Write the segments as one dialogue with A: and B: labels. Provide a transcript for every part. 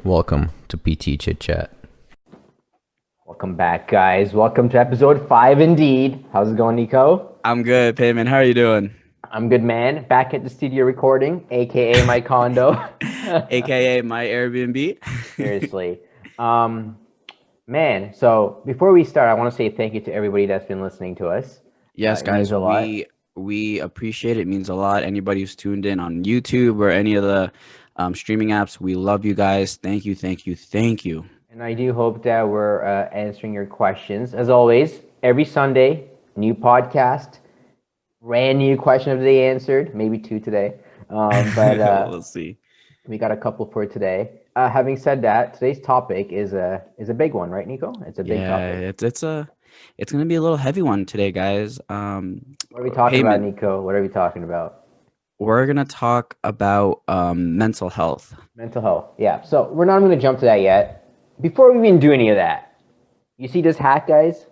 A: Welcome to PT Chit Chat.
B: Welcome back, guys. Welcome to episode 5 indeed. How's it going, Nico?
C: I'm good, Payman. How are you doing?
B: I'm good, man. Back at the studio recording, aka my condo.
C: AKA my Airbnb.
B: Seriously. Man, so before we start, I want to say thank you to everybody that's been listening to us.
C: Yes,
B: It means
C: guys,
B: a lot.
C: we appreciate it. It means a lot. Anybody who's tuned in on YouTube or any of the streaming apps, we love you guys. Thank you, thank you, thank you.
B: And I do hope that we're answering your questions. As always, every Sunday, new podcast, brand new question of the day answered. Maybe two today. But
C: We'll see.
B: we got a couple for today. Having said that, today's topic is a big one, right, Nico? It's a big
C: Yeah,
B: topic.
C: it's gonna be a little heavy one today, guys.
B: What are we talking about,
C: Payment.
B: Nico? What are we talking about?
C: We're gonna talk about mental health.
B: Mental health. Yeah. So we're not going to jump to that yet. Before we even do any of that, you see this hat, guys?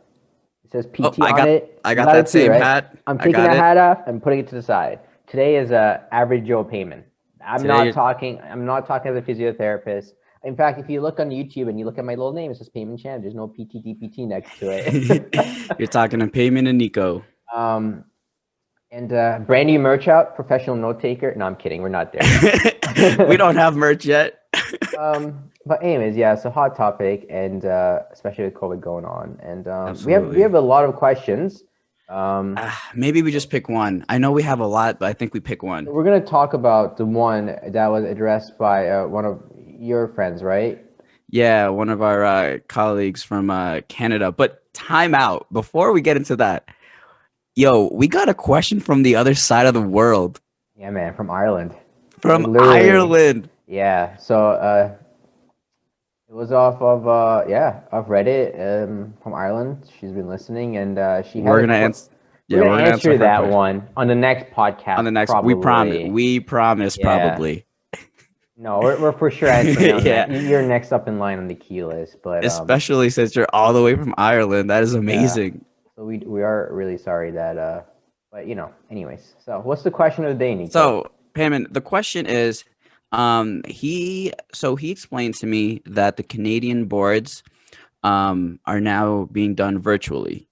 B: It says
C: Oh,
B: PT on it.
C: I
B: You
C: got
B: got
C: that
B: it too,
C: same
B: right?
C: hat.
B: I'm
C: I
B: taking
C: got
B: that
C: it.
B: hat off and putting it to the side. Today is average Joe payment. I'm
C: Today
B: not
C: you're-
B: talking. I'm not talking as a physiotherapist. In fact, if you look on YouTube and you look at my little name, it says Payment Champ. There's no PTDPT next to it.
C: You're talking to Payman and Nico.
B: um, and brand new merch out. Professional note taker. No, I'm kidding. We're not there.
C: We don't have merch yet.
B: But anyways, yeah, it's a hot topic, and especially with COVID going on, and we
C: Absolutely.
B: have a lot of questions.
C: Maybe we just pick one. I know we have a lot, but I think we pick one.
B: We're gonna talk about the one that was addressed by one of your friends, right?
C: Yeah, one of our colleagues from Canada. But time out. Before we get into that, yo, we got a question from the other side of the world,
B: Yeah, man, from Ireland.
C: from
B: Literally.
C: Ireland.
B: Yeah, so it was off of off Reddit from Ireland. She's been listening, and she had
C: We're
B: a
C: gonna
B: que-
C: answer. Yeah,
B: we're
C: we're
B: gonna
C: gonna
B: answer
C: her
B: that
C: question
B: one on the next podcast.
C: on the next.
B: Probably.
C: We promise.
B: Yeah.
C: Probably.
B: No, we're for sure answering on
C: Yeah.
B: that. You're next up in line on the key list, but
C: Especially since you're all the way from Ireland. That is amazing.
B: so we are really sorry that but anyways. So what's the question of the day, Nico?
C: So, Payman, the question is, he explained to me that the Canadian boards are now being done virtually.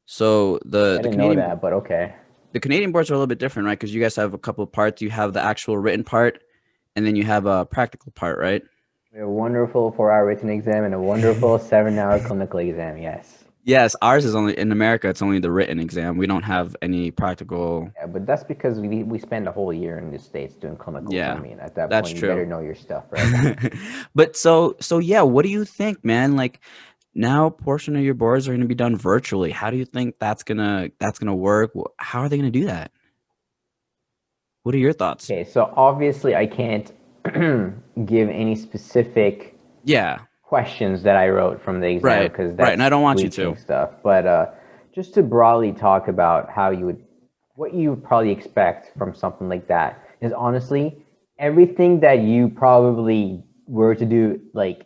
C: So
B: I
C: the
B: didn't know
C: Canadian
B: that, but okay.
C: the Canadian boards are a little bit different, right? Because you guys have a couple of parts. You have the actual written part, and then you have a practical part, right?
B: We have a wonderful 4-hour written exam and a wonderful 7-hour clinical exam. Yes.
C: Yes, ours is only in America. It's only the written exam. We don't have any practical.
B: Yeah, but that's because we spend a whole year in the States doing clinicals.
C: Yeah,
B: I mean, at that
C: that's
B: point,
C: true.
B: you better know your stuff, right?
C: But so yeah, what do you think, man? Like now a portion of your boards are going to be done virtually. How do you think that's gonna work? How are they going to do that? What are your thoughts?
B: Okay, so obviously I can't give any specific
C: Yeah,
B: questions that I wrote from the exam
C: right,
B: because
C: right, and I don't want you
B: leaking
C: to.
B: stuff. But just to broadly talk about what you would probably expect from something like that is honestly everything that you probably were to do like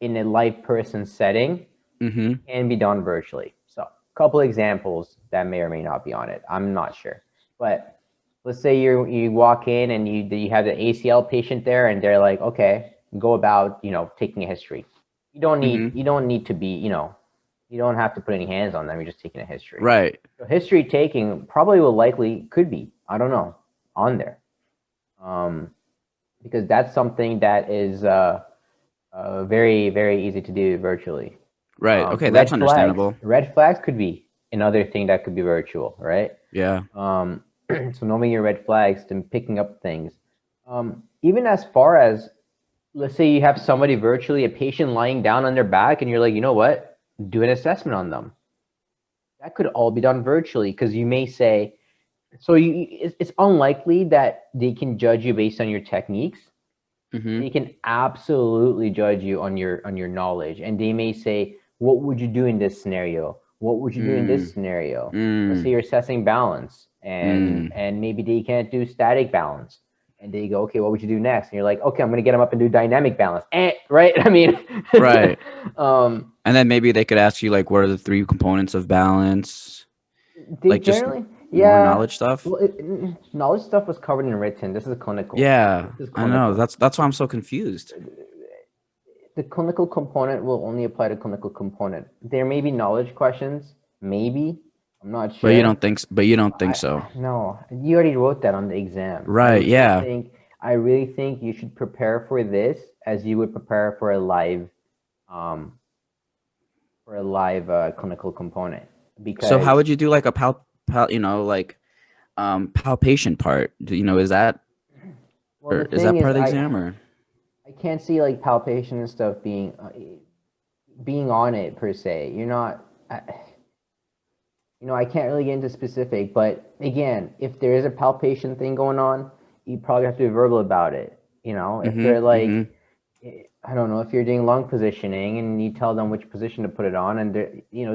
B: in a live person setting
C: Mm-hmm.
B: can be done virtually. So a couple examples that may or may not be on it. I'm not sure, but let's say you walk in and you have the ACL patient there, and they're like, okay, go about taking a history. You don't need to be you don't have to put any hands on them. You're just taking a history.
C: Right.
B: So history taking probably could be, I don't know, on there, because that's something that is very very easy to do virtually.
C: Right. Okay,
B: Red
C: that's
B: flags.
C: understandable.
B: Red flags could be another thing that could be virtual, right?
C: Yeah.
B: So knowing your red flags and picking up things. Even as far as, let's say you have somebody virtually, a patient lying down on their back, and you're like, you know what? Do an assessment on them. That could all be done virtually because you may say, it's unlikely that they can judge you based on your techniques.
C: Mm-hmm.
B: They can absolutely judge you on your knowledge, and they may say, what would you do in this scenario? What would you do in this scenario? Let's say you're assessing balance, and maybe they can't do static balance, and they go, okay, what would you do next? And you're like, okay, I'm gonna get them up and do dynamic balance, right? I mean,
C: Right.
B: um,
C: And then maybe they could ask you like, what are the 3 components of balance?
B: they
C: Like just
B: generally,
C: more knowledge stuff.
B: Well, knowledge stuff was covered in written. This is clinical.
C: Yeah,
B: This is
C: I know.
B: clinical.
C: That's why I'm so confused.
B: the clinical component will only apply to clinical component. There may be knowledge questions, maybe. I'm not
C: But you
B: sure.
C: don't think but you don't think so.
B: No, you already wrote that on the exam.
C: Right, yeah.
B: I really think you should prepare for this as you would prepare for a live um clinical component
C: So
B: because
C: how would you do like a like palpation part? Is that
B: well the
C: is that
B: thing
C: part
B: is
C: of the exam or?
B: I can't see like palpation and stuff being on it per se. You're not I can't really get into specific, but again, if there is a palpation thing going on, you probably have to be verbal about it. If they're
C: Mm-hmm. Mm-hmm.
B: like, I don't know, if you're doing lung positioning and you tell them which position to put it on, and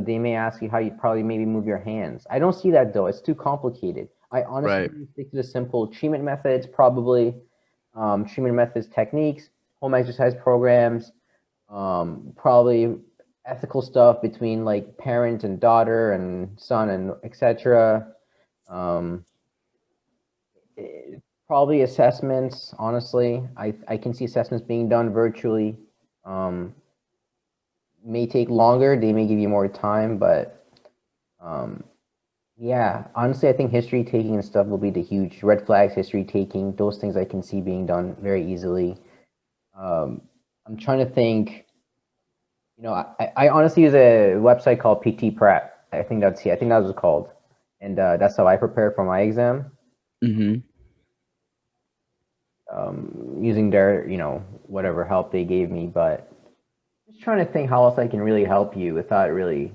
B: they may ask you how you probably maybe move your hands. I don't see that though; it's too complicated. I honestly
C: Right.
B: stick to the simple treatment methods, probably treatment methods, techniques, home exercise programs, probably ethical stuff between like parent and daughter and son and etc. Um, Probably assessments. Honestly, I can see assessments being done virtually. Um, may take longer. They may give you more time, but um, yeah. Honestly, I think history taking and stuff will be the huge red flags. History taking, those things I can see being done very easily. I'm trying to think. I honestly use a website called PT Prep. I think that's I think that was called, and that's how I prepare for my exam.
C: Mm-hmm.
B: Using their whatever help they gave me, but just trying to think how else I can really help you without really.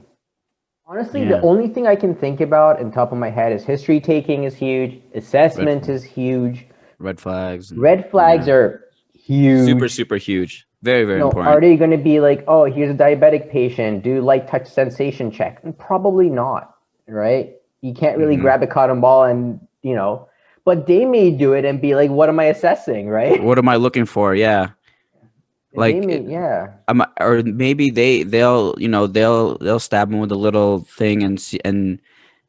B: Honestly, the
C: Yeah.
B: only thing I can think about on top of my head is history taking is huge,
C: Red
B: assessment is huge,
C: red flags and
B: red flags
C: yeah.
B: are
C: Super,
B: huge.
C: super huge. Very, very
B: Are
C: important.
B: they going to be like, oh, here's a diabetic patient, do light touch sensation check? And probably not, right? You can't really
C: Mm-hmm.
B: grab a cotton ball and, but they may do it and be like, what am I assessing, right?
C: What am I looking for? Yeah.
B: They
C: Like
B: may, yeah.
C: or maybe they'll stab him with a little thing and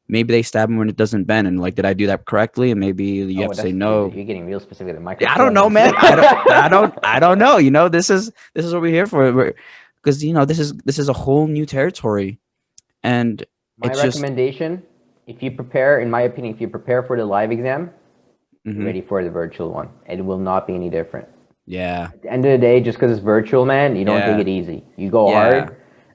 C: maybe they stab him when it doesn't bend and like did I do that correctly? And maybe you have
B: Oh,
C: to say
B: that's
C: no.
B: you're getting real specific with the
C: Yeah, I don't know,
B: microtomes.
C: man. I don't know. This is what we're here for. Because this is a whole new territory, and
B: My
C: it's just
B: recommendation, if you prepare, in my opinion, if you prepare for the live exam, be
C: mhm,
B: ready for the virtual one. It will not be any different.
C: yeah,
B: At the end of the day, just because it's virtual, man, you don't take
C: yeah,
B: it easy. You go
C: yeah,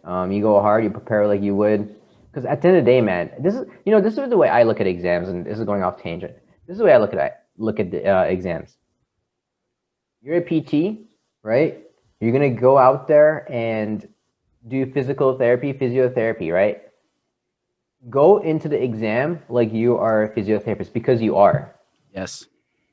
B: hard. You prepare like you would. Because at the end of the day, man, this is the way I look at exams, and this is going off tangent. This is the way I look at the exams. You're a PT, right? You're gonna go out there and do physical therapy, physiotherapy, right? Go into the exam like you are a physiotherapist because you are.
C: yes,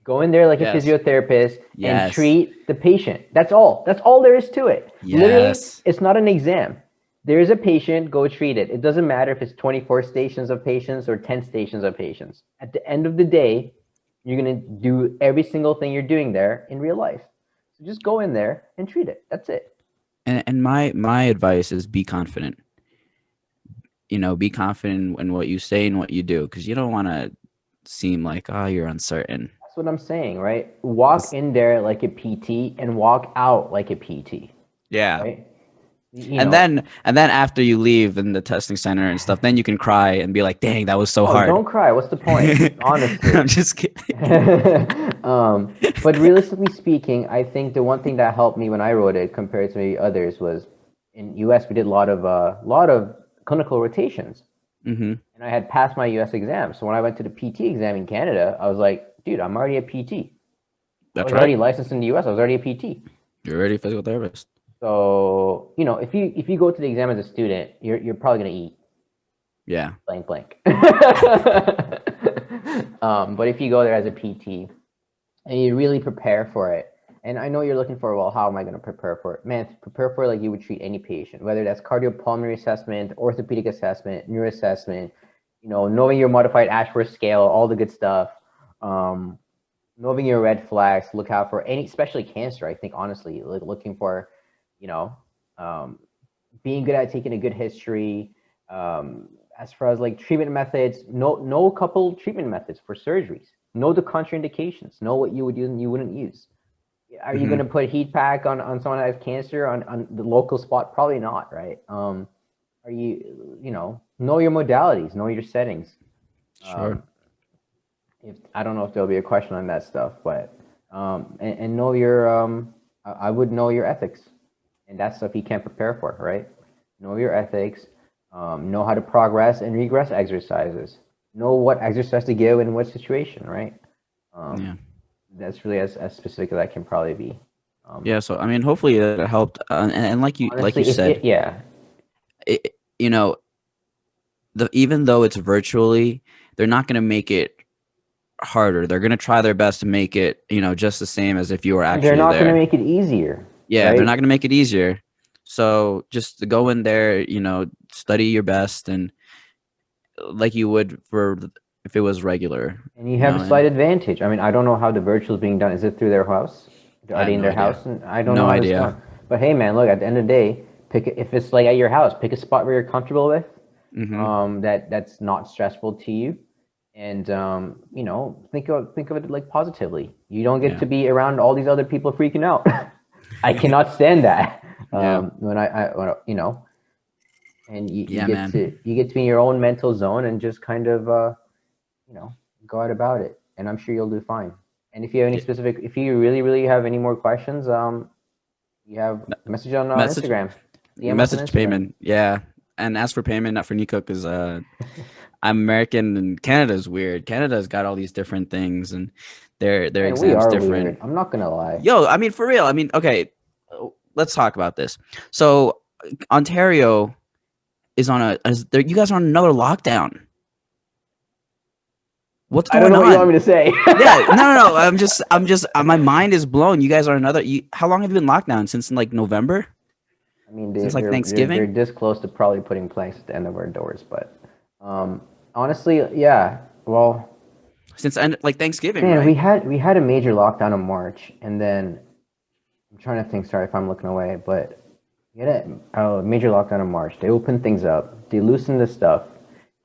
B: Go in there like a
C: yes,
B: physiotherapist and
C: yes,
B: treat the patient. That's all. That's all there is to it. Literally,
C: yes,
B: it's not an exam. There is a patient, go treat it. It doesn't matter if it's 24 stations of patients or 10 stations of patients. At the end of the day, you're going to do every single thing you're doing there in real life. So just go in there and treat it. That's it.
C: and my advice is be confident. Be confident in what you say and what you do, because you don't want to seem like you're uncertain.
B: That's what I'm saying, right? Walk
C: 'Cause-
B: in there like a PT and walk out like a PT,
C: yeah.
B: right? You
C: And
B: know,
C: then after you leave in the testing center and stuff, then you can cry and be like, "Dang, that was so
B: oh,
C: hard."
B: don't cry. What's the point? Honestly.
C: I'm just kidding.
B: But realistically speaking, I think the one thing that helped me when I wrote it compared to maybe others was in US we did a lot of clinical rotations,
C: Hmm.
B: and I had passed my US exam. So when I went to the PT exam in Canada, I was like, dude, I'm already a PT. I
C: That's
B: was
C: right.
B: already licensed in the US. I was already a PT.
C: You're already a physical therapist.
B: So if you go to the exam as a student, you're probably gonna eat
C: Yeah.
B: blank blank. But if you go there as a PT and you really prepare for it, and I know you're looking for, well, how am I going to prepare for it? Man, prepare for it like you would treat any patient, whether that's cardiopulmonary assessment, orthopedic assessment, neuro assessment, knowing your modified Ashworth scale, all the good stuff. Um, Knowing your red flags, look out for any, especially cancer. I think honestly, like looking for, you know, um, being good at taking a good history. As far as like treatment methods, know a couple treatment methods for surgeries. Know the contraindications. Know what you would use and you wouldn't use. Are you going to put heat pack on someone that has cancer on the local spot? Probably not, right? Are you know your modalities, know your settings.
C: Sure.
B: If I don't know if there'll be a question on that stuff, but and know your I would know your ethics, and that's stuff you can't prepare for, right? Know your ethics, know how to progress and regress exercises, know what exercise to give in what situation, right?
C: Yeah.
B: That's really as specific as I can probably be.
C: Yeah. So I mean, hopefully it helped. And like you
B: Honestly,
C: said,
B: yeah,
C: you know, even though it's virtually, they're not going to make it harder. They're going to try their best to make it, just the same as if you were
B: and they're
C: actually
B: not going to
C: there.
B: make it easier,
C: Yeah, they're
B: right?
C: not going to make it easier. So just to go in there, study your best and like you would for if it was regular,
B: And you have a slight
C: and
B: advantage. I mean, I don't know how the virtual is being done. Is it through their house?
C: I
B: Are they
C: have
B: in
C: no
B: their
C: idea.
B: house? And I don't know
C: No
B: how it's
C: idea.
B: done. But hey, man, look, at the end of the day, if it's like at your house, pick a spot where you're comfortable with,
C: Hmm.
B: that's not stressful to you, and think of it like positively. You don't get
C: Yeah.
B: to be around all these other people freaking out. I cannot stand that.
C: Yeah.
B: When and you
C: Yeah,
B: get to
C: man.
B: be in your own mental zone and just kind of you know, go out about it, and I'm sure you'll do fine. And if you have any
C: Yeah.
B: specific, if you really, really have any more questions, you have message on
C: Message
B: Instagram, DM us on
C: message
B: Instagram.
C: payment. Yeah. And ask for payment, not for Nico, because I'm American and Canada's weird. Canada's got all these different things and their
B: And we
C: exams
B: are
C: different.
B: weird. I'm not gonna lie.
C: Yo, I mean, for real. I mean, okay, let's talk about this. So Ontario is on you guys are on another lockdown. What's
B: I don't
C: going
B: know what you want
C: on?
B: me to say.
C: Yeah, no. I'm just my mind is blown. You guys are another. How long have you been locked down? Since like November?
B: I mean,
C: Since like
B: they're
C: Thanksgiving?
B: this close to probably putting planks at the end of our doors, but honestly, yeah. Well,
C: Since like Thanksgiving,
B: man,
C: right?
B: we had a major lockdown in March, and then I'm trying to think. Sorry if I'm looking away, but we had a major lockdown in March. They opened things up. They loosened the stuff.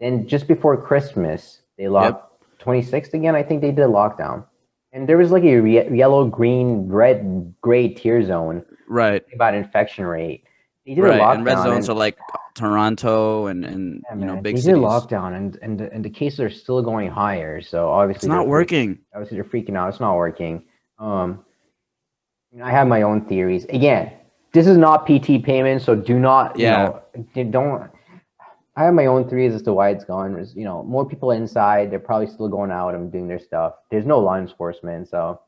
B: Then just before Christmas, they
C: Yep.
B: locked 26th again. I think they did a lockdown, and there was like a yellow, green, red, gray tier zone
C: Right.
B: about infection rate. They did a
C: Right. And red
B: lockdown,
C: zones
B: and
C: are like Toronto and
B: yeah, man,
C: big
B: they did a
C: cities.
B: lockdown, and the cases are still going higher. So
C: It's not working.
B: obviously they're freaking out. It's not working. I have my own theories. Again, this is not PT payment, so do not,
C: Yeah.
B: don't. I have my own theories as to why it's gone. Is more people inside. They're probably still going out and doing their stuff. There's no law enforcement, so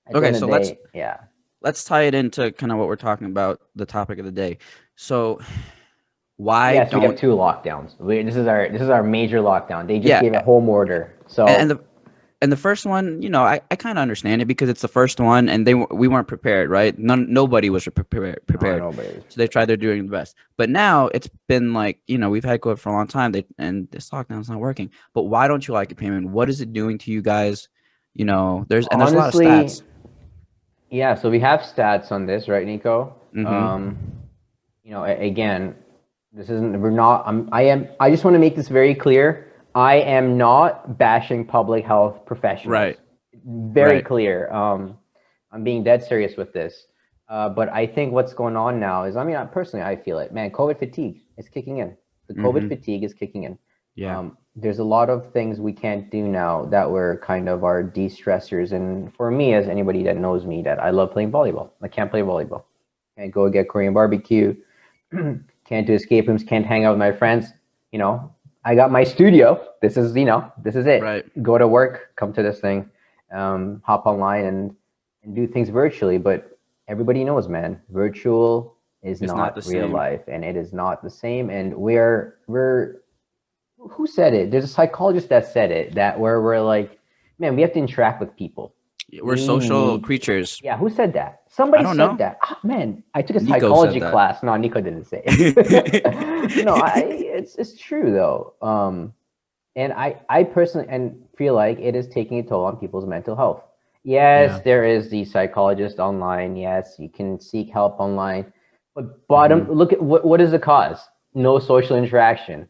B: at the
C: Okay,
B: end of
C: so
B: the day, yeah.
C: let's tie it into kind of what we're talking about, the topic of the day. So why
B: Yes, we have
C: don't
B: two lockdowns. This is our major lockdown. They just
C: yeah,
B: gave a home order.
C: and
B: So
C: the first one, I kind of understand it because it's the first one, and we weren't prepared, right? Nobody was
B: no,
C: prepared,
B: nobody.
C: so they tried their doing the best. But now it's been like we've had COVID for a long time, and this lockdown's not working. But why don't you like it, payment? What is it doing to you guys? There's a lot of
B: Honestly,
C: stats.
B: yeah. So we have stats on this, right, Nico?
C: Mm-hmm.
B: Again, this isn't. We're not. I just want to make this very clear. I am not bashing public health professionals.
C: Right.
B: Very
C: Right.
B: clear. I'm being dead serious with this. But I think what's going on now is, I mean, personally, I feel it. Man, COVID fatigue is kicking in. The COVID
C: Mm-hmm.
B: fatigue is kicking in.
C: Yeah.
B: There's a lot of things we can't do now that were kind of our de-stressors. And for me, as anybody that knows me, that I love playing volleyball. I can't play volleyball. Can't go get Korean barbecue. Can't do escape rooms. Can't hang out with my friends. I got my studio. This is it.
C: Right.
B: Go to work, come to this thing, hop online and do things virtually. But everybody knows, man, virtual is
C: It's not the
B: not real
C: same.
B: life, and it is not the same. And we're who said it? There's a psychologist that said it, that where we're like, man, we have to interact with people.
C: We're
B: We
C: social
B: need
C: creatures.
B: Yeah, who said that?
C: I
B: Somebody
C: don't
B: said
C: know.
B: that. Ah, man, I took a
C: Nico said
B: psychology
C: that.
B: class. No, Nico didn't say it. No, it's true though. And I personally feel like it is taking a toll on people's mental health. Yes,
C: Yeah.
B: there is the psychologist online. Yes, you can seek help online. But
C: Mhm.
B: look at what is the cause? No social interaction.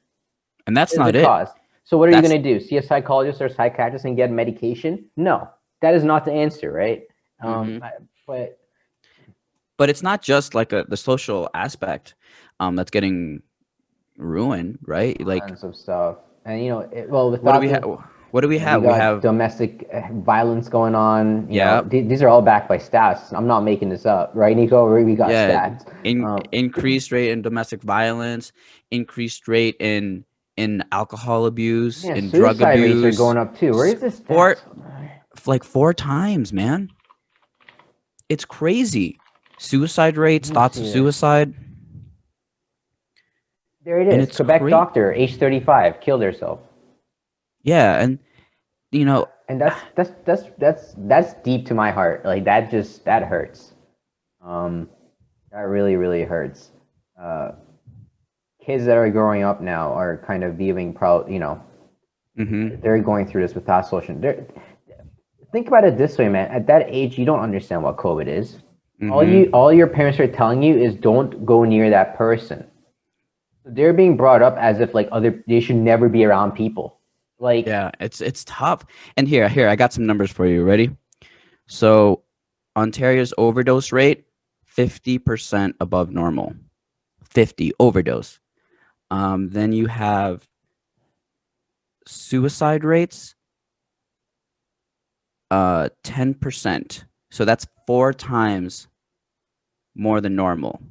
C: And that's
B: Is the
C: not it.
B: cause. So what are you
C: That's
B: going to do? See a psychologist or a psychiatrist and get medication? No, that is not the answer, right?
C: Mhm.
B: But
C: But it's not just like the social aspect that's getting ruined, right? Like,
B: tons of stuff, and well,
C: what do
B: without
C: we have?
B: the
C: What do we
B: we
C: have? We
B: got
C: have,
B: domestic violence going on.
C: yeah,
B: These are all backed by stats. I'm not making this up, right, Nico? We got
C: yeah,
B: stats.
C: increased rate in domestic violence, increased rate in alcohol abuse,
B: Yeah,
C: in drug
B: suicide rates are
C: abuse.
B: going up too. Where is this
C: Four,
B: stats?
C: like 4 times, man. It's crazy. Suicide rates,
B: Let me
C: thoughts
B: see
C: of
B: this.
C: suicide,
B: There it
C: and
B: is.
C: it's
B: Quebec
C: crazy.
B: doctor, age 35, killed herself.
C: Yeah, and you know,
B: And that's deep to my heart. Like that hurts. Um, that really hurts. Uh, Kids that are growing up now are kind of viewing proud.
C: hmm
B: They're going through this with fast social. Think about it this way, man. At that age, you don't understand what COVID is.
C: hmm
B: All your parents are telling you is don't go near that person. They're being brought up as if like they should never be around people. Like
C: yeah, it's tough. And here, I got some numbers for you. Ready? So, Ontario's overdose rate, 50% above normal. 50 overdose. Then you have suicide rates, 10%. So that's 4 times more than normal.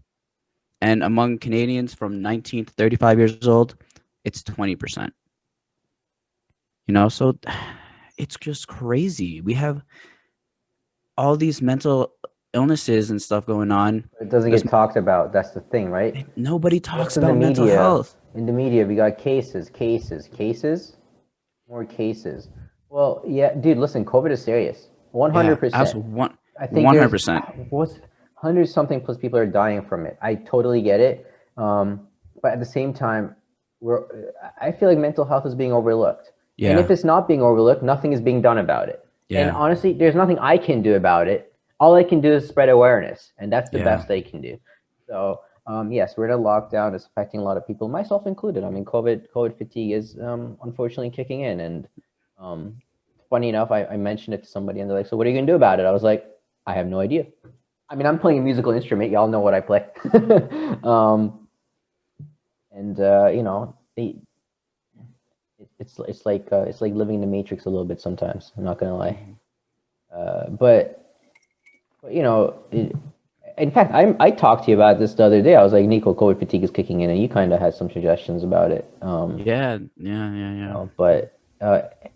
C: And among Canadians from 19 to 35 years old, it's 20%. So it's just crazy. We have all these mental illnesses and stuff going on.
B: it doesn't
C: There's
B: get talked about. That's the thing, right?
C: nobody
B: What's
C: talks
B: in the
C: about mental
B: media?
C: health.
B: In the media, we got cases, more cases. Well, yeah, dude, listen, COVID is serious.
C: Yeah,
B: 100%.
C: absolutely. One,
B: I think
C: one hundred
B: there's
C: percent.
B: what's hundred something plus people are dying from it. I totally get it. But at the same time, we're I feel like mental health is being overlooked. And if
C: Yeah,
B: it's not being overlooked, nothing is being done about it. And
C: yeah,
B: honestly, there's nothing I can do about it. All I can do is spread awareness, and that's the
C: yeah.
B: best I can do. So, yes, we're in a lockdown. It's affecting a lot of people, myself included. I mean, COVID fatigue is unfortunately kicking in, and um, funny enough, I mentioned it to somebody, and they're like, "So what are you gonna do about it?" I was like, "I have no idea." I mean, I'm playing a musical instrument. Y'all know what I play. And it's like living in the Matrix a little bit sometimes. I'm not gonna lie.
C: Mhm.
B: But in fact, I talked to you about this the other day. I was like, Nico, COVID fatigue is kicking in, and you kind of had some suggestions about it.
C: Yeah, yeah, yeah, yeah.
B: But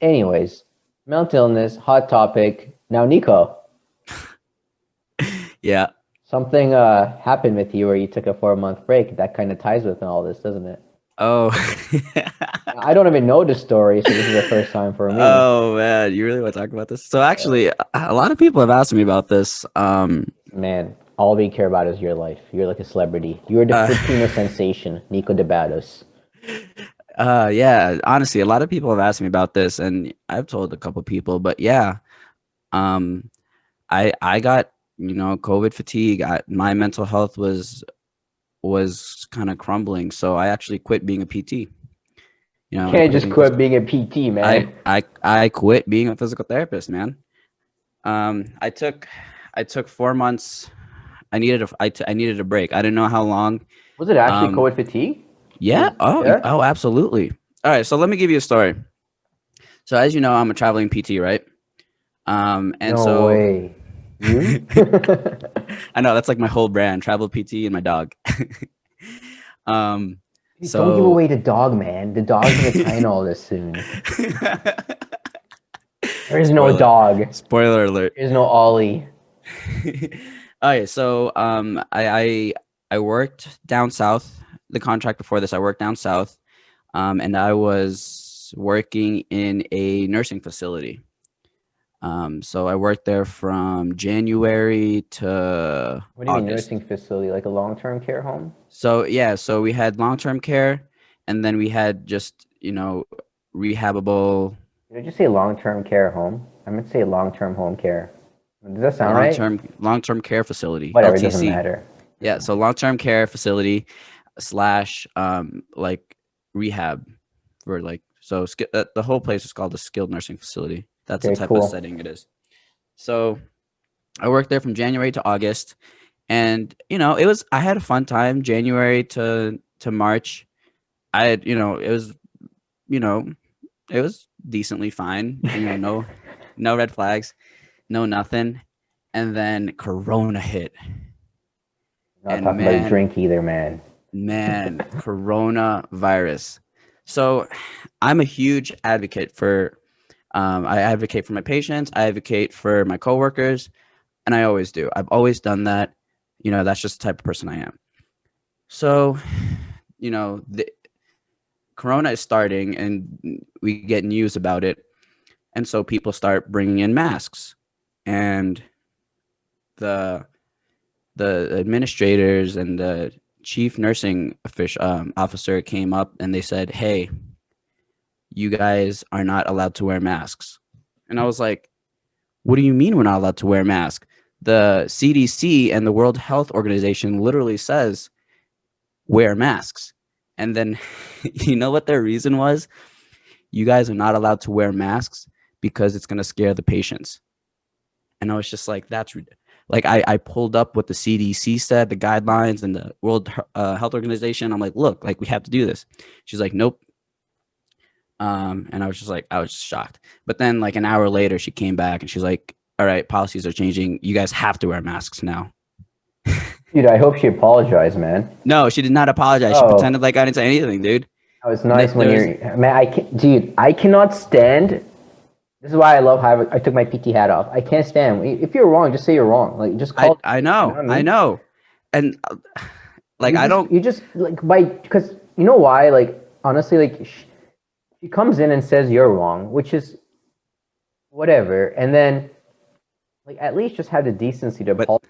B: anyways, mental illness, hot topic. Now, Nico,
C: Yeah.
B: something happened with you where you took a 4 month break. That kind of ties with all this, doesn't it?
C: Oh.
B: I don't even know the story, so this is the first time for me.
C: Oh man, you really want to talk about this? So actually, a lot of people have asked me about this.
B: Man, all we care about is your life. You're like a celebrity. You're the
C: Uh,
B: Filipino sensation, Nico de Bados.
C: yeah, honestly, a lot of people have asked me about this, and I've told a couple people, but yeah, um, I got COVID fatigue. My mental health was kind of crumbling, so I actually quit being a PT.
B: You
C: I
B: can't
C: quit
B: just
C: being
B: quit being a PT, man.
C: I quit being a physical therapist, man. I took 4 months. I needed a break. I didn't know how long.
B: Was it actually
C: Um,
B: COVID fatigue?
C: yeah.
B: Yeah.
C: Oh, absolutely. All right. So let me give you a story. So as you know, I'm a traveling PT, right? And
B: No
C: so
B: way. You?
C: I know that's like my whole brand, travel PT and my dog. um,
B: Dude, don't give
C: so
B: away the dog, man. The dog's gonna tie in all this soon. There is no
C: spoiler
B: dog. There
C: spoiler alert.
B: is no Ollie.
C: Okay, so I worked down south. The contract before this, I worked down south, and I was working in a nursing facility. So I worked there from January to
B: What do you mean
C: August.
B: nursing facility? Like a long-term care home?
C: So yeah, so we had long-term care, and then we had just rehabable
B: Did I just say long-term care home? I meant to say long-term home care. Does that sound right?
C: long-term care facility,
B: Whatever, it doesn't
C: LTC.
B: matter.
C: Yeah, so long-term care facility slash like rehab for like the whole place is called a skilled nursing facility. That's the
B: Okay,
C: type of
B: cool.
C: setting it is. So I worked there from January to August, and I had a fun time. January to March, I had, you know, it was decently fine. No red flags, no nothing. And then Corona hit,
B: Not
C: and
B: talking about a drink either, man.
C: coronavirus. So I'm a huge advocate for. I advocate for my patients. I advocate for my coworkers, and I always do. I've always done that. That's just the type of person I am. So, the Corona is starting, and we get news about it, and so people start bringing in masks, and the administrators and the chief nursing officer came up and they said, "Hey, you guys are not allowed to wear masks." And I was like, "What do you mean we're not allowed to wear masks? The CDC and the World Health Organization literally says wear masks." And then you know what their reason was? You guys are not allowed to wear masks because it's going to scare the patients. And I was just like, like I pulled up what the CDC said, the guidelines, and the World Health Organization. I'm like, look, like we have to do this. She's like, nope. And I was just shocked. But then like an hour later, she came back and she's like, all right, policies are changing. You guys have to wear masks now.
B: Dude, I hope she apologized, man.
C: No, she did not apologize. She pretended like I didn't say anything, dude.
B: That was nice when you're, man. I cannot stand. This is why I love how I took my PT hat off. I can't stand. If you're wrong, just say you're wrong. Like, just call.
C: I know, I know. And like,
B: you just like because you know why? Like, honestly, like she comes in and says you're wrong, which is whatever, and then like at least just have the decency to apologize.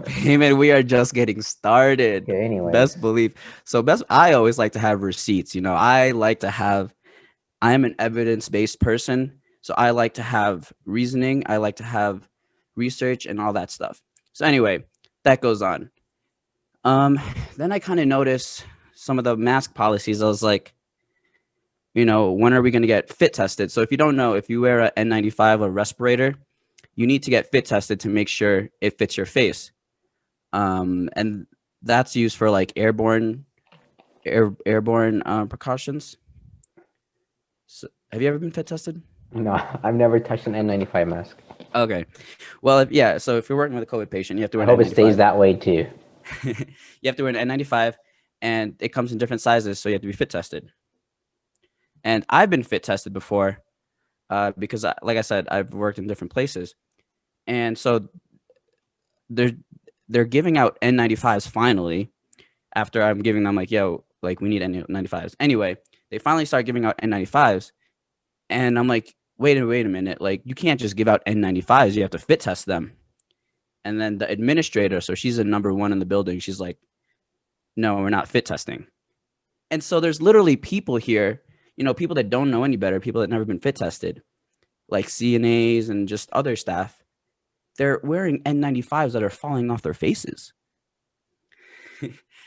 C: Payment, we are just getting started.
B: Okay, anyway.
C: Best believe. So I always like to have receipts. I like to have. I am an evidence-based person. So I like to have reasoning. I like to have research and all that stuff. So anyway, that goes on. Then I kind of noticed some of the mask policies. I was like, when are we going to get fit tested? So if you don't know, if you wear an N95 or respirator, you need to get fit tested to make sure it fits your face. And that's used for like airborne precautions. So have you ever been fit tested?
B: No, I've never touched an N95 mask.
C: Okay. Well, so if you're working with a COVID patient, you have to wear
B: an N95. I hope it stays that way too.
C: You have to wear an N95, and it comes in different sizes, so you have to be fit tested. And I've been fit tested before because, like I said, I've worked in different places. And so they're giving out N95s finally after I'm giving them like, yo, like we need N95s. Anyway, they finally start giving out N95s. And I'm like, wait a minute. Like, you can't just give out N95s. You have to fit test them. And then the administrator, so she's the number one in the building. She's like, no, we're not fit testing. And so there's literally people here, people that don't know any better, people that never been fit tested, like CNAs and just other staff. They're wearing N95s that are falling off their faces.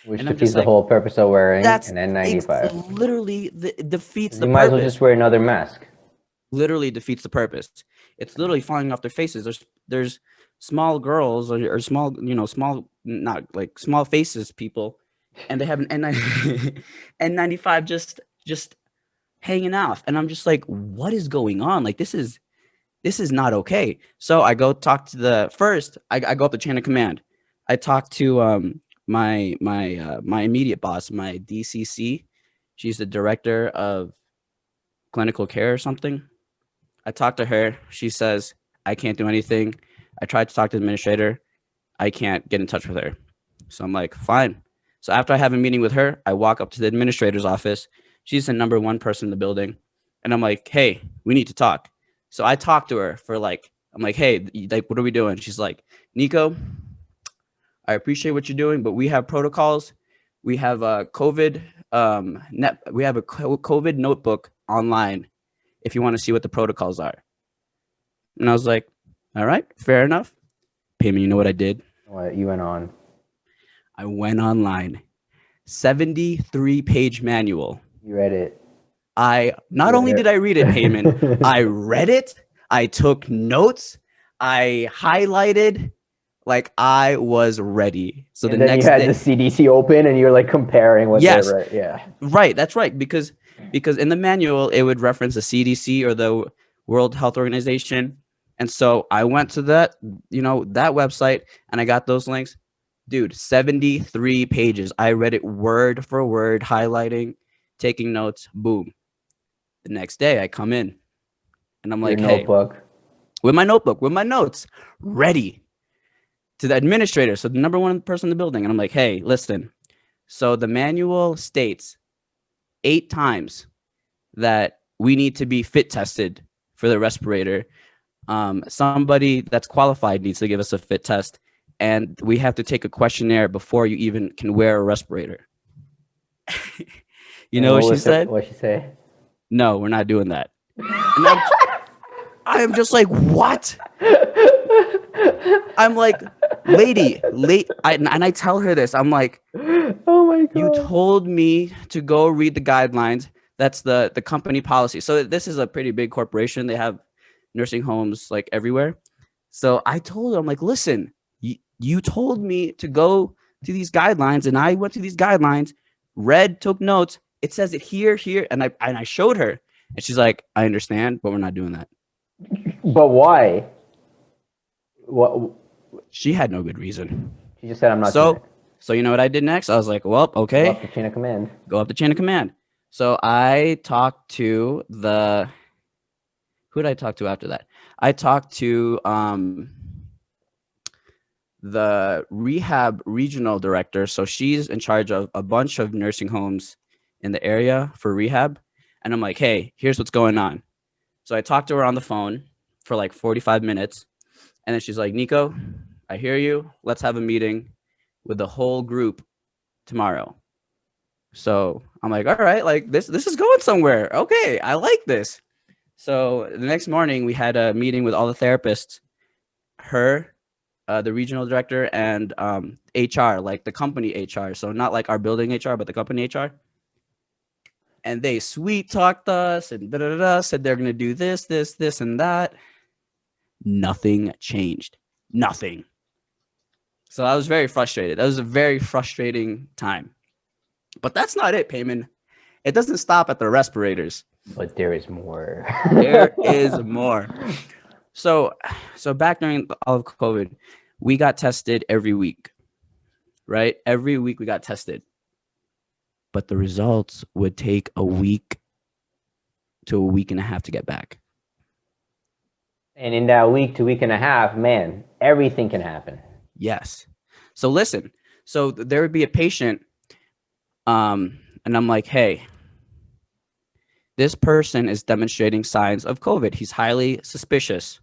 B: Which defeats the whole purpose of wearing an N95.
C: It literally defeats the purpose.
B: You might as well just wear another mask.
C: Literally defeats the purpose. It's literally falling off their faces. There's small girls or small, small, not like small faces people, and they have an N95 just hanging off. And I'm just like, what is going on? Like, this is not okay. So I go talk to I go up the chain of command. I talk to my immediate boss, my DCC. She's the director of clinical care or something. I talked to her. She says, I can't do anything. I tried to talk to the administrator. I can't get in touch with her. So I'm like, fine. So after I have a meeting with her, I walk up to the administrator's office. She's the number one person in the building. And I'm like, hey, we need to talk. So I talked to her for I'm like, hey, like, what are we doing? She's like, Nico, I appreciate what you're doing, but we have protocols. We have a COVID we have a COVID notebook online if you want to see what the protocols are. And I was like, all right, fair enough. Payment, you know what I did?
B: What you went on?
C: I went online. 73-page manual.
B: You read it.
C: Not only did I read it, Payment, I read it. I took notes. I highlighted like I was ready. So
B: And
C: the
B: then
C: next
B: you had
C: day,
B: the CDC open, and you're like comparing what
C: yes,
B: they're right. Yeah.
C: right, that's right. Because in the manual it would reference the CDC or the World Health Organization. And so I went to that, that website and I got those links. Dude, 73 pages. I read it word for word, highlighting, taking notes. Boom. The next day I come in and I'm
B: Your
C: like, hey,
B: notebook.
C: with my notebook, with my notes, ready to the administrator. So the number one person in the building. And I'm like, hey, listen. So the manual states 8 times that we need to be fit tested for the respirator. Somebody that's qualified needs to give us a fit test, and we have to take a questionnaire before you even can wear a respirator. You
B: And
C: know what she said?
B: What she say?
C: No, we're not doing that. And I am just like, what? I'm like, lady, and I tell her this. I'm like,
B: Oh my god.
C: you told me to go read the guidelines. That's the company policy. So this is a pretty big corporation. They have nursing homes like everywhere. So I told her, I'm like, listen, you told me to go to these guidelines, and I went to these guidelines, read, took notes. It says it here, and I showed her, and she's like, I understand, but we're not doing that.
B: But why? What?
C: She had no good reason.
B: She just said, "I'm not doing it."
C: So you know what I did next? I was like, well, okay.
B: Go up the chain of command.
C: Go up the chain of command. So I talked to who did I talk to after that? I talked to the rehab regional director. So she's in charge of a bunch of nursing homes in the area for rehab. And I'm like, hey, here's what's going on. So I talked to her on the phone for like 45 minutes. And then she's like, Nico, I hear you. Let's have a meeting with the whole group tomorrow. So I'm like, all right, like this is going somewhere. Okay, I like this. So the next morning we had a meeting with all the therapists, her, the regional director, and HR, like the company HR. So not like our building HR, but the company HR. And they sweet talked us and said they're gonna do this, and that. Nothing changed. Nothing. So I was very frustrated. That was a very frustrating time. But that's not it, Payman. It doesn't stop at the respirators.
B: But there is more.
C: There is more. So back during all of COVID, we got tested every week, right? Every week we got tested. But the results would take a week to a week and a half to get back.
B: And in that week to week and a half, man, everything can happen.
C: Yes. So listen. So there would be a patient, and I'm like, hey, this person is demonstrating signs of COVID. He's highly suspicious.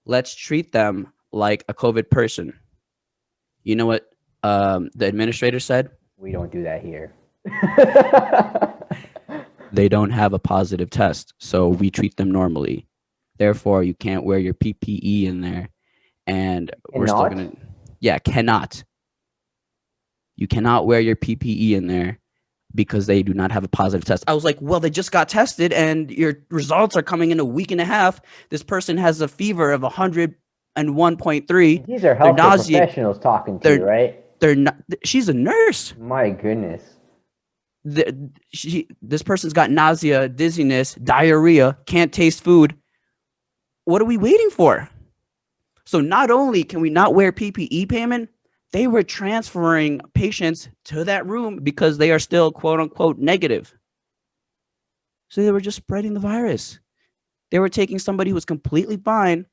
C: Let's treat them like a COVID person. You know what the administrator said?
B: We don't do that here.
C: They don't have a positive test, so we treat them normally. Therefore, you can't wear your PPE in there. And we're still going to... Yeah, cannot. You cannot wear your PPE in there because they do not have a positive test. I was like, well, they just got tested and your results are coming in a week and a half. This person has a fever of 101.3.
B: These are healthcare professionals talking to you, right?
C: They're not. She's a nurse.
B: My goodness.
C: This person's got nausea, dizziness, diarrhea, can't taste food. What are we waiting for? So not only can we not wear PPE, payment, they were transferring patients to that room because they are still quote unquote negative. So they were just spreading the virus. They were taking somebody who was completely fine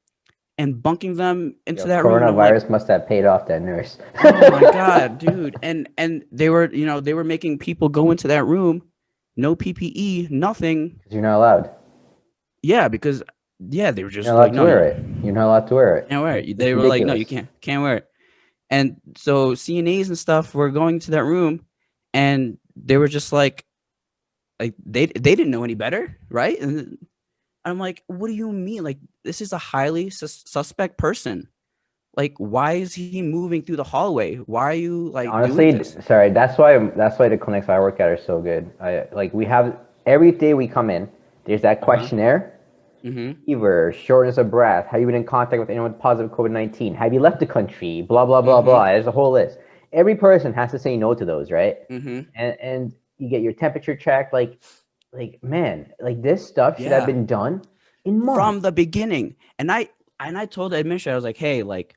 C: and bunking them into that room.
B: Coronavirus must have paid off that nurse.
C: Oh my God, dude. And they were, they were making people go into that room, no PPE, nothing.
B: You're not allowed.
C: Yeah, because they were just
B: You're not allowed to wear it. You're not allowed to wear it.
C: Can't wear it. They were like, no, you can't wear it. And so CNAs and stuff were going to that room, and they were just like they didn't know any better, right? And I'm like, what do you mean? Like, this is a highly suspect person. Like, why is he moving through the hallway? Why are you like?
B: Honestly, sorry. That's why the clinics I work at are so good. We have every day we come in. There's that questionnaire.
C: Mm-hmm.
B: fever, shortness of breath, have you been in contact with anyone with positive COVID-19? Have you left the country? Blah, blah, blah,
C: Mm-hmm.
B: blah. There's a whole list. Every person has to say no to those, right?
C: Mm-hmm.
B: And you get your temperature checked. Like man, like this stuff should have
C: Yeah.
B: been done in
C: From
B: months.
C: the beginning. And I told the administrator, I was like, hey, like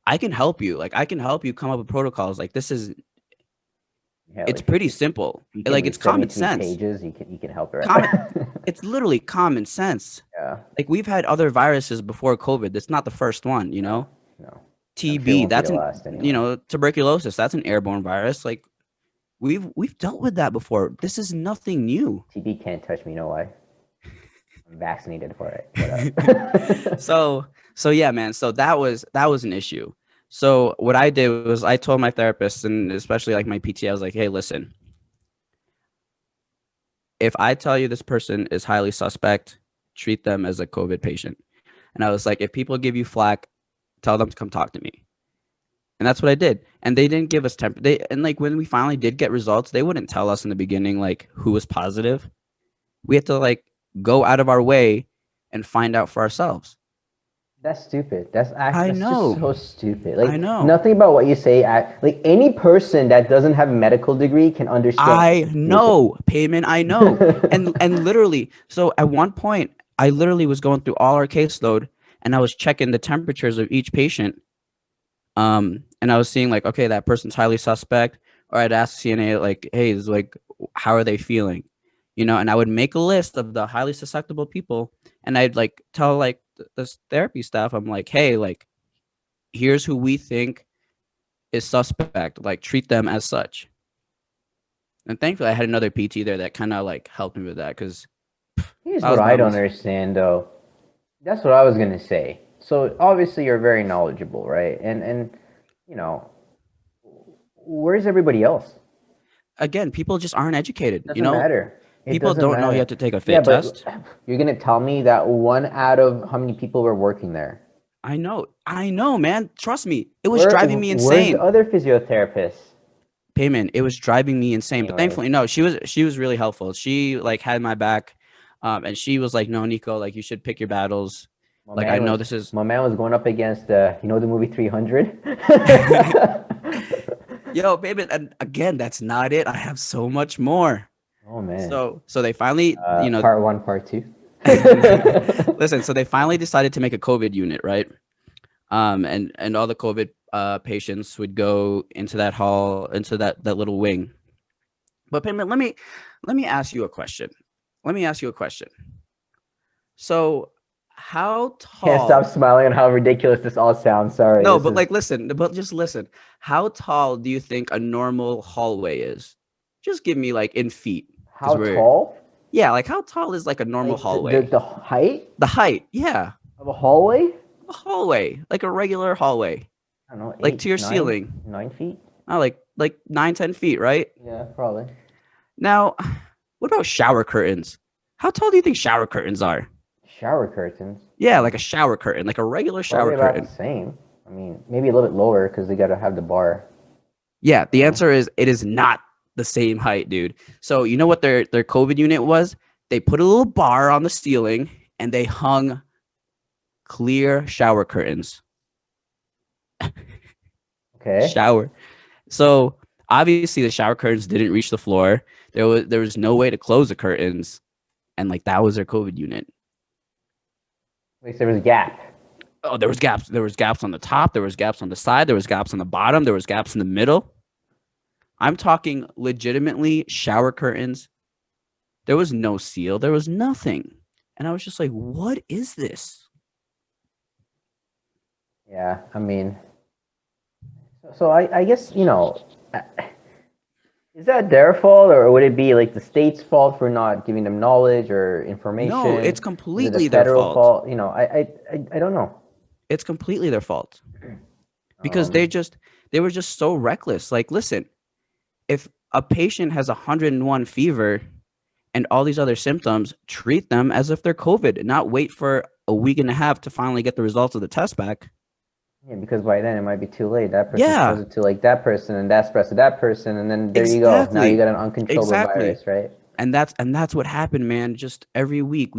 C: I can help you. Like I can help you come up with protocols. Like this is
B: Yeah,
C: it's
B: like
C: pretty simple.
B: if you can
C: Like
B: read
C: it's common
B: 72
C: sense.
B: pages, you can help, right?
C: Common it's literally common sense.
B: Yeah,
C: Like we've had other viruses before COVID. That's not the first one,
B: no, no. I'm sure it
C: TB,
B: won't be
C: that's
B: the
C: an
B: last anyway.
C: tuberculosis, that's an airborne virus. Like we've dealt with that before. This is nothing new.
B: TB can't touch me. You know why? I'm vaccinated for it. What up?
C: So yeah, man. So that was an issue. So what I did was I told my therapist and especially like my PT, I was like, hey, listen, if I tell you this person is highly suspect, treat them as a COVID patient. And I was like, if people give you flack, tell them to come talk to me. And that's what I did. And they didn't give us and like when we finally did get results, they wouldn't tell us in the beginning like who was positive. We had to like go out of our way and find out for ourselves.
B: That's stupid.
C: I
B: That's just
C: know.
B: so stupid.
C: I
B: Like
C: know.
B: nothing about what you say. Like any person that doesn't have a medical degree can understand.
C: I know, payment. I know. And literally, so at one point, I literally was going through all our caseload and I was checking the temperatures of each patient. And I was seeing like, okay, that person's highly suspect. Or I'd ask CNA like, hey, is like, how are they feeling? And I would make a list of the highly susceptible people, and I'd like tell like this therapy staff, I'm like, hey, like, here's who we think is suspect. Like, treat them as such. And thankfully, I had another PT there that kind of like helped me with that because
B: Here's
C: I
B: what
C: was by
B: I don't
C: myself.
B: understand though. That's what I was gonna say. So obviously you're very knowledgeable, right? And you know, where's everybody else?
C: Again, people just aren't educated.
B: Doesn't matter. It
C: People
B: doesn't
C: don't know you
B: matter.
C: have to take a
B: Yeah,
C: fit
B: but
C: test.
B: you're gonna tell me that one out of how many people were working there?
C: I know, man. Trust me, it was
B: Where
C: driving me
B: where's the
C: insane.
B: other physiotherapists?
C: Payment, it was driving me insane. But
B: Anyways,
C: thankfully, no, she was really helpful. She like had my back, and she was like, "No, Nico, like you should pick your battles. Like I know this is."
B: my man was going up against you know the movie 300.
C: Yo, baby, and again, that's not it. I have so much more.
B: Oh man.
C: So they finally,
B: Part one, part two.
C: listen. So they finally decided to make a COVID unit, right? And all the COVID patients would go into that hall, into that little wing. But Payment, let me ask you a question. Let me ask you a question. So, how
B: Can't stop
C: tall?
B: smiling on how ridiculous this all sounds. Sorry,
C: No,
B: this
C: but
B: is
C: like listen, but just listen. How tall do you think a normal hallway is? Just give me like in feet, because
B: how
C: we're
B: tall?
C: yeah, like how tall is like a normal
B: Like the
C: hallway?
B: the height
C: The height, yeah,
B: of a hallway?
C: a hallway, like a regular hallway,
B: I don't know,
C: like to
B: eight,
C: your
B: nine,
C: ceiling.
B: 9 feet.
C: Like 9, 10 feet, right?
B: Yeah, probably.
C: Now, what about shower curtains? How tall do you think shower curtains are?
B: Shower curtains.
C: Yeah, like a shower curtain, like a regular shower
B: Probably about the
C: curtain.
B: same. I mean, maybe a little bit lower because they gotta have the bar.
C: Yeah,
B: You
C: the
B: know?
C: answer is it is not the same height, dude. So you know what their COVID unit was? They put a little bar on the ceiling and they hung clear shower curtains.
B: Okay.
C: Shower. So obviously the shower curtains didn't reach the floor. There was no way to close the curtains, and like that was their COVID unit.
B: At least there was a gap.
C: Oh, there was gaps. There was gaps on the top. There was gaps on the side. There was gaps on the bottom. There was gaps in the middle. I'm talking legitimately shower curtains. There was no seal. There was nothing. And I was just like, what is this?
B: Yeah, I mean, so I guess is that their fault or would it be like the state's fault for not giving them knowledge or
C: No,
B: information?
C: it's
B: Is it the
C: completely their
B: federal
C: fault.
B: fault? I don't know.
C: It's completely their fault because
B: Um,
C: they were just so reckless. Like, listen, if a patient has 101 fever and all these other symptoms, treat them as if they're COVID, not wait for a week and a half to finally get the results of the test back.
B: yeah, because by then it might be too late. That person
C: Yeah,
B: spreads it to like that person, and that spreads to that person, and then there you go. Now you
C: exactly.
B: got an uncontrollable
C: Exactly.
B: virus, right?
C: And that's what happened, man. Just every week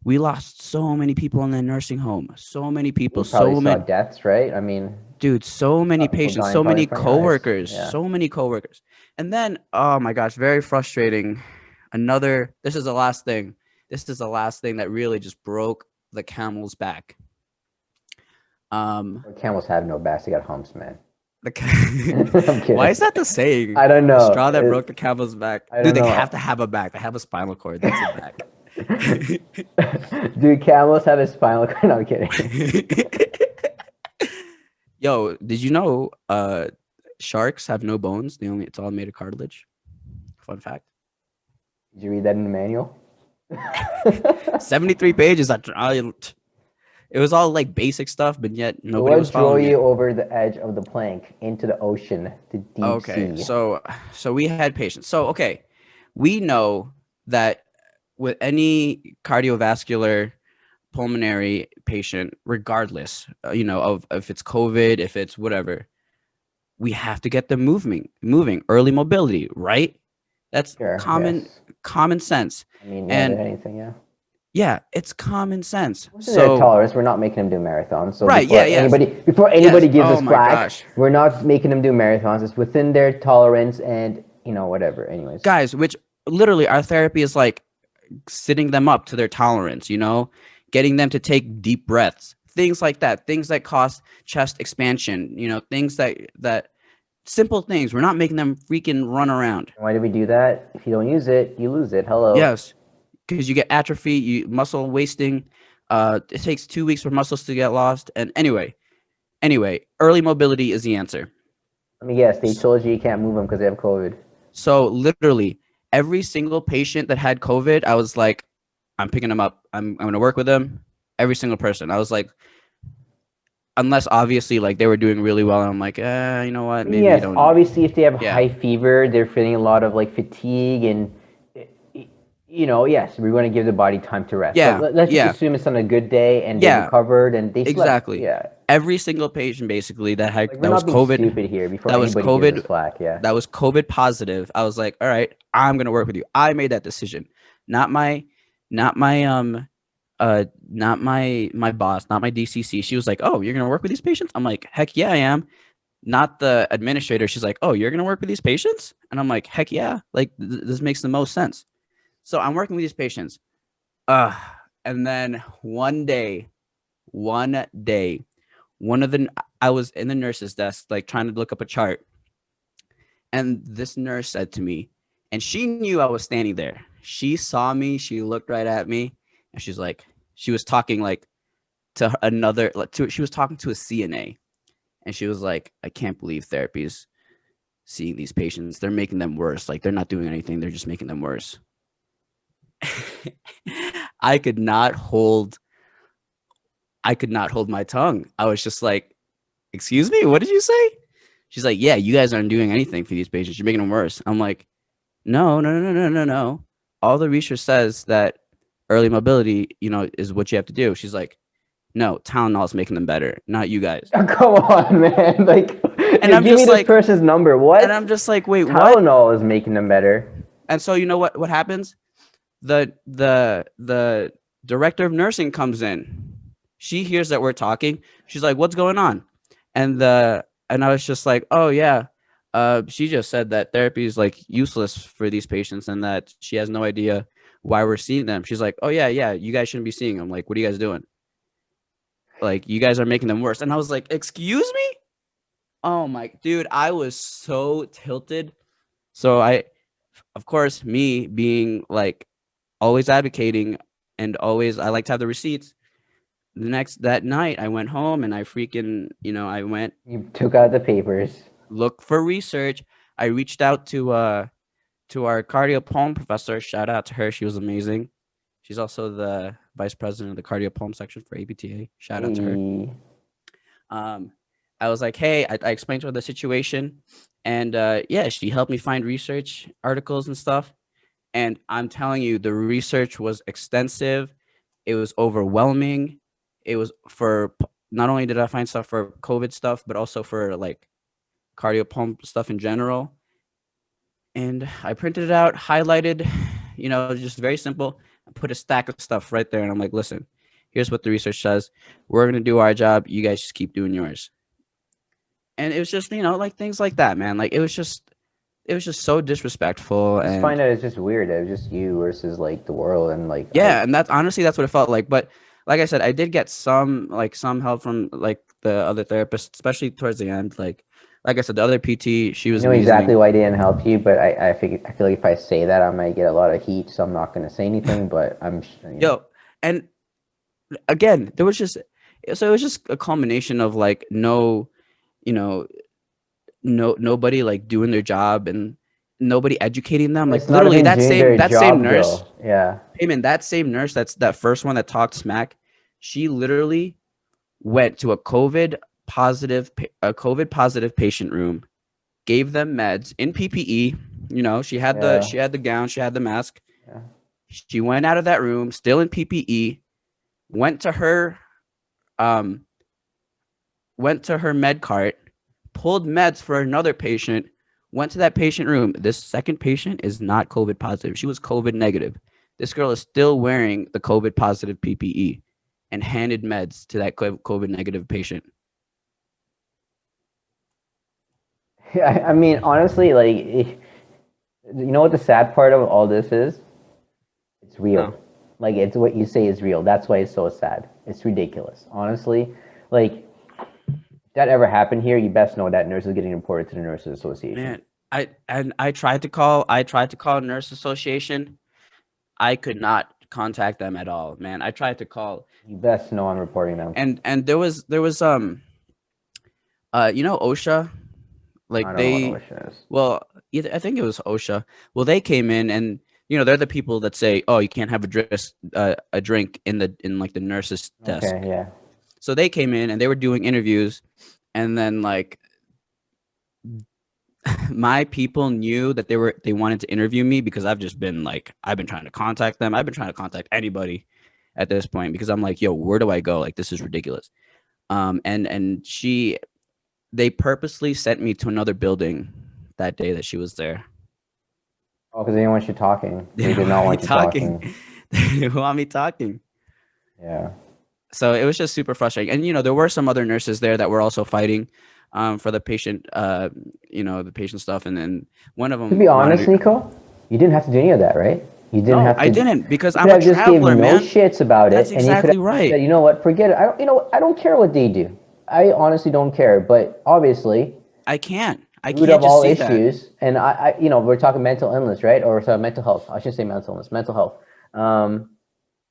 C: We lost so many people in the nursing home. So many people.
B: You probably
C: So
B: saw
C: many,
B: deaths, right? I mean,
C: dude. So many
B: people
C: patients.
B: dying
C: So
B: probably
C: many
B: in front of your eyes.
C: coworkers.
B: Yeah.
C: So many coworkers. And then, oh my gosh, very frustrating. Another. This is the last thing. This is the last thing that really just broke the camel's back. Um,
B: Camels have no backs; they got humps, man.
C: the
B: I'm
C: why
B: kidding.
C: is that the saying?
B: I don't
C: The
B: know.
C: straw that broke the camel's back.
B: I
C: Dude,
B: don't
C: they
B: know.
C: have to have a back. They have a spinal cord. That's a back.
B: Do camels have a spinal cord? No, I'm kidding.
C: Yo, did you know sharks have no bones? It's all made of cartilage. Fun fact.
B: Did you read that in the manual?
C: 73 pages. It was all like basic stuff, but yet nobody was
B: What drove
C: following it.
B: you over the edge of the plank into the ocean, the deep
C: Okay,
B: sea?
C: so we had patients. So okay, we know that with any cardiovascular pulmonary patient, regardless, of if it's COVID, if it's whatever, we have to get them moving, early mobility, right? That's
B: Sure, yes.
C: common sense.
B: I mean, yeah,
C: And
B: than anything, yeah.
C: yeah, it's common sense.
B: What's their
C: So,
B: tolerance? We're not making them do marathons. So
C: right, yeah, yes.
B: before
C: Yes.
B: anybody gives
C: Oh
B: us
C: my
B: flack,
C: gosh.
B: we're not making them do marathons. It's within their tolerance and whatever. Anyways.
C: Guys, which literally our therapy is like sitting them up to their tolerance, getting them to take deep breaths, things like that, things that cause chest expansion, things that simple things. We're not making them freaking run around.
B: Why do we do that? If you don't use it, you lose it. Hello.
C: Yes, because you get atrophy, muscle wasting. It takes 2 weeks for muscles to get lost. And anyway, early mobility is the answer.
B: Let me guess. They told you can't move them because they have COVID.
C: So literally every single patient that had COVID, I was like, I'm picking them up. I'm going to work with them. Every single person. I was like, unless obviously like they were doing really well. And I'm like, you know what? Maybe
B: Yes,
C: you don't.
B: obviously, if they have
C: Yeah.
B: high fever, they're feeling a lot of like fatigue, and yes, we're going to give the body time to rest.
C: Yeah.
B: But let's just
C: Yeah.
B: assume it's on a good day and they
C: Yeah.
B: recovered and they slept.
C: Exactly.
B: Yeah,
C: Every single patient basically that had
B: like we're
C: that was
B: not being
C: COVID,
B: stupid here before
C: that was
B: anybody gives
C: COVID,
B: us flack. Yeah.
C: that was COVID positive. I was like, all right, I'm gonna work with you. I made that decision. Not my not my not my boss, not my DCC. She was like, oh, you're gonna work with these patients? I'm like, heck yeah, I am. Not the administrator. She's like, oh, you're gonna work with these patients? And I'm like, heck yeah, like this makes the most sense. So I'm working with these patients. And then one day, one of the I was in the nurse's desk, like trying to look up a chart, and this nurse said to me, and she knew I was standing there. She saw me, she looked right at me, and she's like, she was talking like to another, she was talking to a CNA, and she was like, I can't believe therapy's seeing these patients. They're making them worse. Like they're not doing anything. They're just making them worse. I could not hold my tongue. I was just like, excuse me, what did you say? She's like, yeah, you guys aren't doing anything for these patients. You're making them worse. I'm like, no. All the research says that early mobility, is what you have to do. She's like, no, Tylenol is making them better, not you guys.
B: Oh, come on, man! Like,
C: And I'm
B: give
C: just
B: me
C: like,
B: this person's number. What?
C: and I'm just like, wait, what?
B: Tylenol is making them better.
C: And so you know what happens? The director of nursing comes in. She hears that we're talking. She's like, what's going on? And I was just like, oh yeah. She just said that therapy is like useless for these patients and that she has no idea why we're seeing them. She's like, oh yeah, you guys shouldn't be seeing them. Like, what are you guys doing? Like, you guys are making them worse. And I was like, excuse me? Oh my dude, I was so tilted. So of course, me being like always advocating and always I like to have the receipts. That night I went home and I freaking, I went
B: You took out the papers.
C: look for research. I reached out to our cardiopulm professor. Shout out to her. She was amazing. She's also the vice president of the cardiopulm section for ABTA. Shout out to her.
B: Hey.
C: I was like, hey, I explained to her the situation. And yeah, she helped me find research articles and stuff. And I'm telling you, the research was extensive. It was overwhelming. It was for not only did I find stuff for COVID stuff, but also for like cardiopulm stuff in general. And I printed it out, highlighted, just very simple. put a stack of stuff right there, and I'm like, listen, here's what the research says. We're gonna do our job. You guys just keep doing yours. And it was just, like things like that, man. Like it was just so disrespectful.
B: I just
C: And
B: find that it's just weird that it's just you versus like the world, and like
C: yeah, and that's what it felt like. But like I said, I did get some help from like the other therapist, especially towards the end. Like I said, the other PT, she
B: I
C: was
B: know exactly
C: amazing.
B: why I didn't help you, but I feel like if I say that, I might get a lot of heat, so I'm not gonna say anything. But
C: Yo, and again, there was just so it was just a culmination of like you know, nobody like doing their job and nobody educating them. Like
B: it's not
C: literally
B: even doing their
C: that same
B: job
C: nurse,
B: though. Yeah.
C: hey man, that same nurse, that's that first one that talked smack. She literally went to a COVID positive patient room, gave them meds in PPE.
B: Yeah.
C: She had the gown, she had the mask.
B: Yeah.
C: She went out of that room still in PPE, went to her um went to her med cart, pulled meds for another patient, went to that patient room. This second patient is not COVID positive. She was COVID negative. This girl is still wearing the COVID positive PPE and handed meds to that COVID negative patient.
B: I mean, honestly, like, you know what the sad part of all this is? It's real.
C: No.
B: Like, it's what you say is real. That's why it's so sad. It's ridiculous. Honestly, like, if that ever happened here, you best know that nurse is getting reported to the Nurses Association.
C: Man, I tried to call Nurse Association. I could not contact them at all, man. I tried to call,
B: You best know I'm reporting them.
C: and there was OSHA,
B: I
C: like
B: don't know what
C: they,
B: OSHA is.
C: well, either I think it was OSHA. Well, they came in, and they're the people that say, oh, you can't have a drink in like the nurse's desk.
B: Okay, yeah.
C: So they came in and they were doing interviews, and then like my people knew that they wanted to interview me because I've been trying to contact them. I've been trying to contact anybody at this point because I'm like, yo, where do I go? Like, this is ridiculous. And they purposely sent me to another building that day that she was there.
B: Oh, because they didn't want you talking.
C: They
B: They did
C: didn't
B: not
C: want
B: want
C: me
B: you
C: talking.
B: talking.
C: They didn't want me talking.
B: Yeah.
C: So it was just super frustrating. And there were some other nurses there that were also fighting for the patient, the patient stuff. And then one of
B: To
C: them
B: be
C: wanted
B: honest,
C: to,
B: Nico, you didn't have to do any of that, right? You didn't
C: no,
B: have
C: I
B: to.
C: didn't, because
B: You
C: I'm
B: could
C: a
B: have just gave
C: traveler,
B: no
C: man.
B: shits about
C: That's
B: it, and you could
C: exactly
B: have
C: right.
B: said, you know what, forget it. I don't, I don't care what they do. I honestly don't care. But obviously,
C: I can't
B: root of
C: just
B: all
C: see that.
B: issues, and we're talking mental illness, right? Or sorry, mental health. I shouldn't say mental illness, mental health. The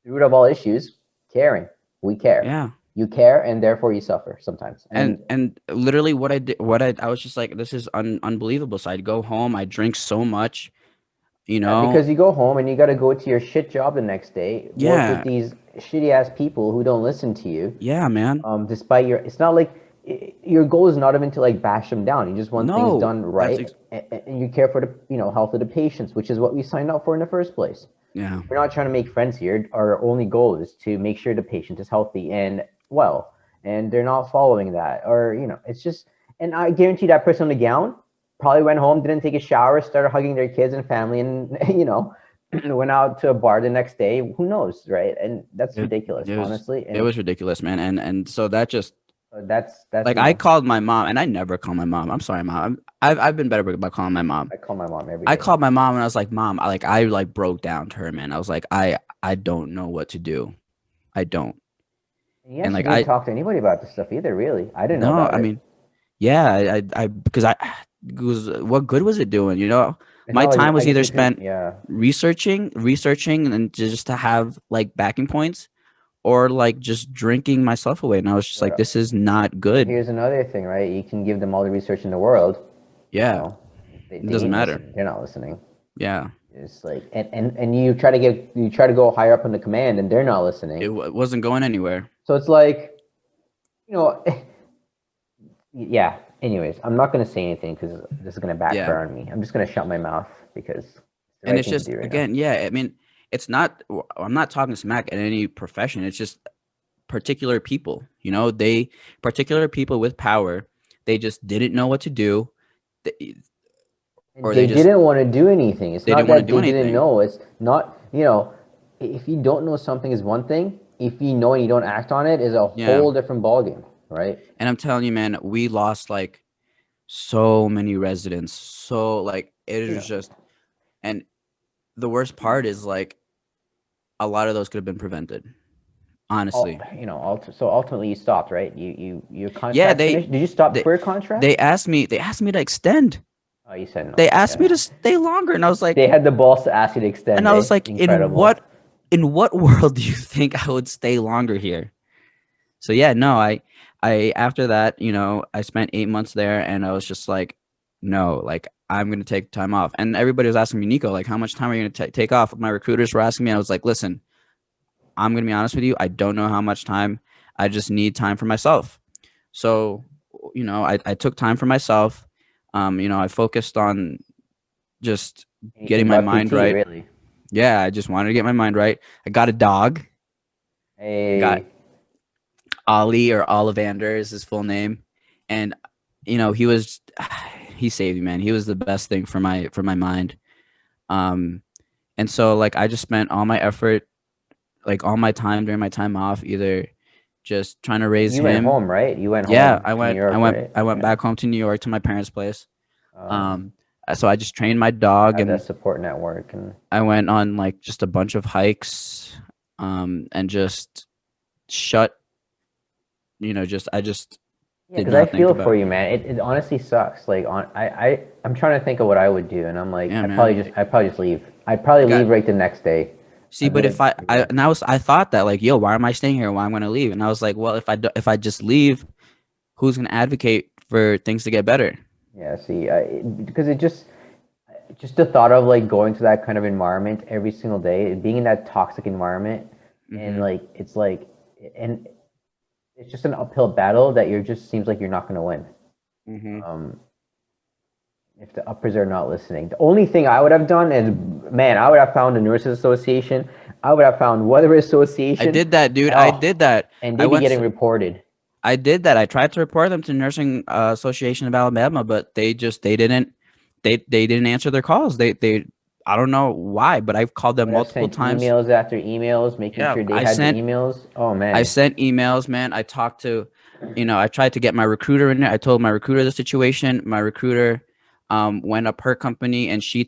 B: root of all issues, caring. We care.
C: Yeah.
B: You care, and therefore you suffer sometimes.
C: And literally what I did, I was just like, this is unbelievable. So I'd go home, I drink so much,
B: Yeah, because you go home and you got to go to your shit job the next day, work with
C: Yeah.
B: these shitty ass people who don't listen to you.
C: Yeah, man.
B: Despite it's not like your goal is not even to like bash them down. You just want things
C: No,
B: done right, and you care for the health of the patients, which is what we signed up for in the first place.
C: Yeah.
B: We're not trying to make friends here. Our only goal is to make sure the patient is healthy and well, and they're not following that, or it's just. And I guarantee that person in the gown probably went home, didn't take a shower, started hugging their kids and family, and went out to a bar the next day. Who knows, right? And that's ridiculous, honestly.
C: It was ridiculous, man. And so that just,
B: that's
C: like, I called my mom, and I never call my mom. I'm sorry, mom. I've been better about calling my mom.
B: I call my mom every day.
C: I called my mom and I was like, Mom, I broke down to her, man. I was like, I don't know what to do. I don't.
B: And
C: And like,
B: didn't talk to anybody about this stuff either, really. I didn't know
C: no,
B: about
C: I
B: it.
C: mean, yeah, because what good was it doing? My time was either spent researching and just to have like backing points, or like just drinking myself away. And I was just like, this is not good.
B: Here's another thing, right? You can give them all the research in the world.
C: Yeah.
B: It
C: doesn't matter.
B: They're not listening.
C: Yeah.
B: It's like, and you try to go higher up in the command, and they're not listening.
C: It wasn't going anywhere.
B: So it's like, yeah. Anyways, I'm not going to say anything because this is going to backfire on me. I'm just going to shut my mouth because.
C: And it's just, again, yeah. I mean, it's not. I'm not talking smack at any profession. It's just particular people. Particular people with power. They just didn't know what to do.
B: They didn't want to do anything. It's not that they didn't know. It's not, if you don't know something is one thing. If you know and you don't act on it is a
C: Yeah.
B: whole different ballgame, right?
C: And I'm telling you, man, we lost like so many residents. So like it
B: You
C: is
B: know,
C: just, and the worst part is like a lot of those could have been prevented. Honestly.
B: so ultimately you stopped, right? Your
C: Yeah,
B: contract finished. Did you stop
C: they
B: before your contract?
C: they asked me to extend.
B: Oh, you said
C: They
B: no.
C: asked me
B: Yeah.
C: to stay longer, and I was
B: They
C: like,
B: had the balls to ask you to extend, eh? Incredible.
C: in what world do you think I would stay longer here? So yeah, no, I after that, I spent 8 months there, and I was just like, no, like I'm gonna take time off. And everybody was asking me, Nico, like how much time are you gonna take off? My recruiters were asking me. I was like, listen, I'm gonna be honest with you. I don't know how much time. I just need time for myself. So, I took time for myself. I focused on just
B: And you
C: getting
B: think
C: my
B: about
C: mind
B: PT,
C: right.
B: really?
C: Yeah, I just wanted to get my mind right. I got a dog. Got
B: Hey,
C: Ollie, or Ollivander is his full name, and he was he saved me, man. He was the best thing for my mind. Um, and so like I just spent all my effort, like all my time during my time off, either just trying to raise
B: you went
C: him.
B: home, right? You went
C: Yeah,
B: home
C: I
B: to New
C: went, I
B: York,
C: went,
B: right?
C: I went
B: Yeah.
C: back home to New York to my parents' place.
B: Uh,
C: Um, so I just trained my dog,
B: have that
C: and
B: support network, and
C: I went on like just a bunch of hikes, and just shut, just I just
B: yeah,
C: did
B: because I
C: not think
B: feel for
C: about.
B: you, man. It honestly sucks. Like I'm trying to think of what I would do, and I'm like,
C: Yeah, man.
B: I'd probably just leave. I'd probably
C: I got
B: leave right the next day.
C: See,
B: I'd
C: but
B: be
C: if
B: like,
C: I and I thought that like, yo, why am I staying here? Why am I gonna leave? And I was like, well, if I just leave, who's gonna advocate for things to get better?
B: yeah, see, because it just the thought of like going to that kind of environment every single day, being in that toxic environment, and
C: Hmm.
B: and it's just an uphill battle that you're just seems like you're not going to win.
C: Hmm.
B: Um, if the uppers are not listening, the only thing I would have done is, man, I would have found a nurses association. I would have found weather
C: I
B: association.
C: did that, dude. I
B: Oh,
C: did that.
B: and
C: I
B: they'd be
C: went.
B: getting reported.
C: I did that. I tried to report them to Nursing Association of Alabama, but they didn't answer their calls. They I don't know why, but I've called
B: I
C: them
B: would have
C: multiple
B: sent
C: times.
B: emails after emails, making
C: Yeah,
B: sure they had the emails. Oh
C: I
B: man,
C: sent emails, man. I talked to, I tried to get my recruiter in there. I told my recruiter the situation. My recruiter went up her company, and she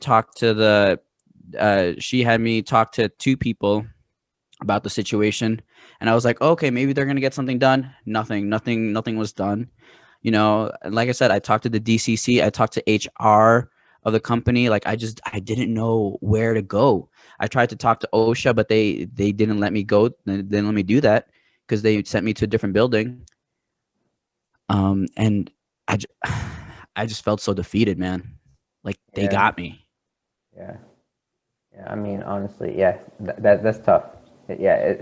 C: had me talk to two people about the situation. And I was like, okay, maybe they're gonna get something done. Nothing was done. And like I said, I talked to the DCC. I talked to HR of the company. Like I didn't know where to go. I tried to talk to OSHA, but they didn't let me go. They didn't let me do that because they sent me to a different building. And I, j- I just felt so defeated, man. Like they
B: yeah,
C: got me.
B: yeah, yeah. I mean, honestly, yeah, that's tough. Yeah,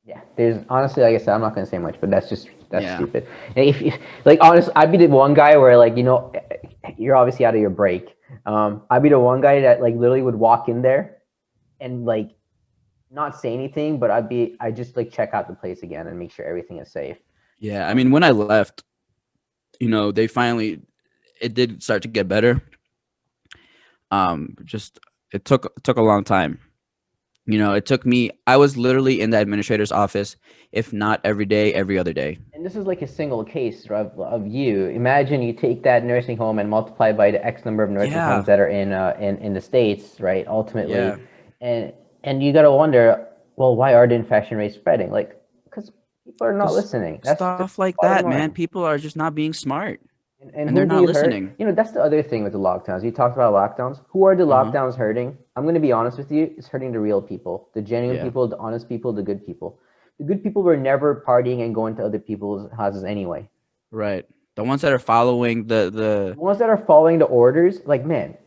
B: yeah. There's honestly, like I said, I'm not gonna say much, but that's
C: Yeah.
B: stupid. And if like honestly, I'd be the one guy where like you're obviously out of your break. I'd be the one guy that like literally would walk in there and like not say anything, but I just like check out the place again and make sure everything is safe.
C: Yeah. I mean, when I left, they finally, it did start to get better. Just it took a long time. It took me. I was literally in the administrator's office, if not every day, every other day.
B: And this is like a single case of you. Imagine you take that nursing home and multiply by the X number of nursing homes
C: Yeah.
B: that are in the states, right?
C: Yeah.
B: Ultimately, and you got to wonder, well, why are the infection rates spreading? Like, because people are not
C: Because
B: listening. That's the
C: stuff like
B: bottom
C: that, man.
B: line.
C: People are just not being smart,
B: And
C: and they're
B: who do
C: not
B: you hurt?
C: listening.
B: That's the other thing with the lockdowns. You talked about lockdowns. Who are the
C: Uh huh.
B: lockdowns hurting? I'm going to be honest with you. It's hurting the real people, the genuine
C: Yeah.
B: people, the honest people, the good people. The good people were never partying and going to other people's houses anyway.
C: Right. The ones that are following
B: The ones that are following the orders, like man,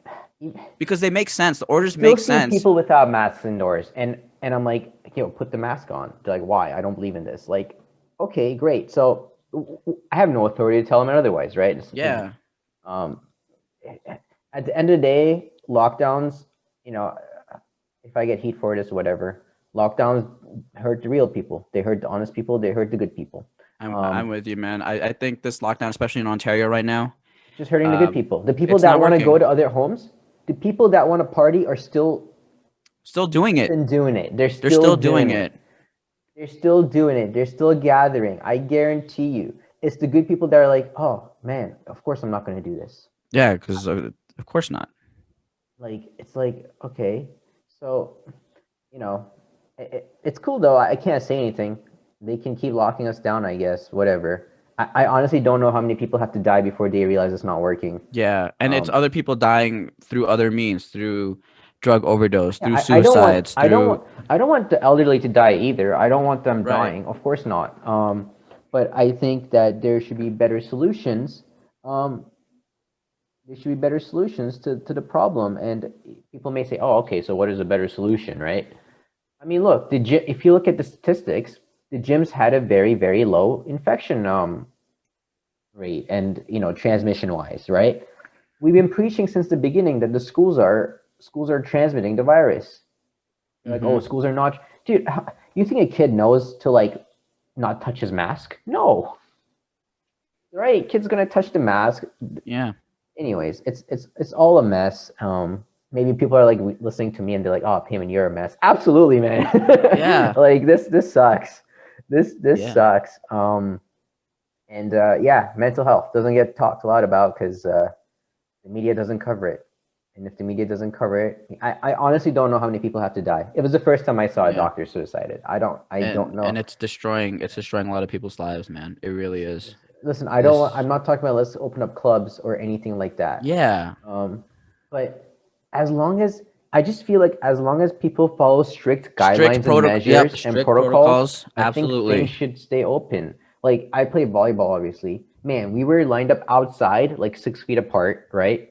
B: you
C: because they make sense. The orders
B: still
C: make
B: see
C: sense.
B: people without masks indoors, and I'm like, put the mask on. They're like, why? I don't believe in this. Like, okay, great. So I have no authority to tell them otherwise, right?
C: Yeah.
B: Um, at the end of the day, lockdowns, you know, if I get heat for it, it's whatever. Lockdowns hurt the real people. They hurt the honest people. They hurt the good people.
C: I'm with you, man. I think this lockdown, especially in Ontario right now,
B: It's just hurting the good
C: um,
B: people. The people
C: it's
B: that
C: not
B: want to go
C: working.
B: to other homes, the people that want to party are still
C: Still doing it.
B: Been doing it. They're
C: They're still
B: doing
C: doing
B: it.
C: it.
B: They're still doing it. They're still gathering. I guarantee you. It's the good people that are like, oh man, of course I'm not going to do this.
C: Yeah, because of course not.
B: Like it's like okay, so it's cool though. I can't say anything. They can keep locking us down, I guess. Whatever. I honestly don't know how many people have to die before they realize it's not working.
C: Yeah, and it's other people dying through other means, through drug overdose, through
B: Yeah, I don't want
C: suicides, through
B: I don't want the elderly to die either. I don't want them
C: right.
B: dying. Of course not. But I think that there should be better solutions. Um, there should be better solutions to the problem. And people may say, "Oh, okay, so what is a better solution?" Right? I mean, look, if you look at the statistics, the gyms had a very, very low infection rate and transmission wise, right? We've been preaching since the beginning that the schools are transmitting the virus. They're like, oh,
C: Mm-hmm.
B: schools are not. Dude, you think a kid knows to like not touch his mask? No, right? Kid's gonna touch the mask.
C: Yeah.
B: Anyways, it's all a mess. Maybe people are like listening to me and they're like, "Oh, Payman, you're a mess." Absolutely, man.
C: Yeah.
B: Like this sucks. This
C: Yeah.
B: sucks. And yeah, mental health doesn't get talked a lot about because the media doesn't cover it. And if the media doesn't cover it, I honestly don't know how many people have to die. It was the first time I saw a
C: Yeah.
B: doctor suicided. I don't know.
C: And it's destroying a lot of people's lives, man. It really is.
B: Listen,
C: This
B: I'm not talking about let's open up clubs or anything like that.
C: yeah.
B: But as long as I just feel like as long as people follow strict guidelines and
C: Yep,
B: measures and
C: strict
B: protocols, I think
C: Absolutely.
B: things should stay open. Like I play volleyball, obviously. Man, we were lined up outside, like 6 feet apart, right?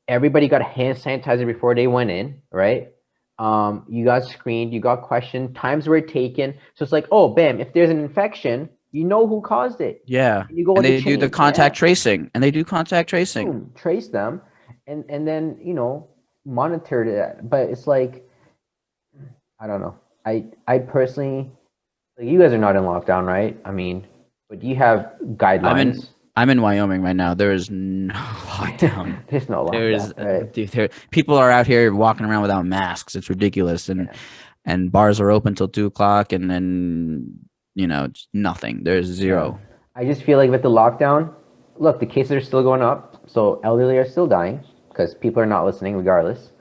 B: Everybody got hand sanitizer before they went in, right? You got screened, you got questioned, times were taken. So it's like, oh, bam! If there's an infection, you know who caused it.
C: Yeah.
B: And you go
C: And
B: with
C: they
B: the
C: do the
B: chain.
C: contact
B: Yeah.
C: tracing. And they do contact tracing.
B: Boom, trace them, and then monitor that. But it's like I don't know. I personally, like, you guys are not in lockdown, right? I mean, but you have guidelines.
C: I'm in Wyoming right now. There is no lockdown.
B: There's no
C: There's
B: lockdown, right?
C: dude, people are out here walking around without masks. It's ridiculous. And bars are open till 2 o'clock, and then just nothing. There's zero.
B: I just feel like with the lockdown, look, the cases are still going up, so elderly are still dying because people are not listening regardless.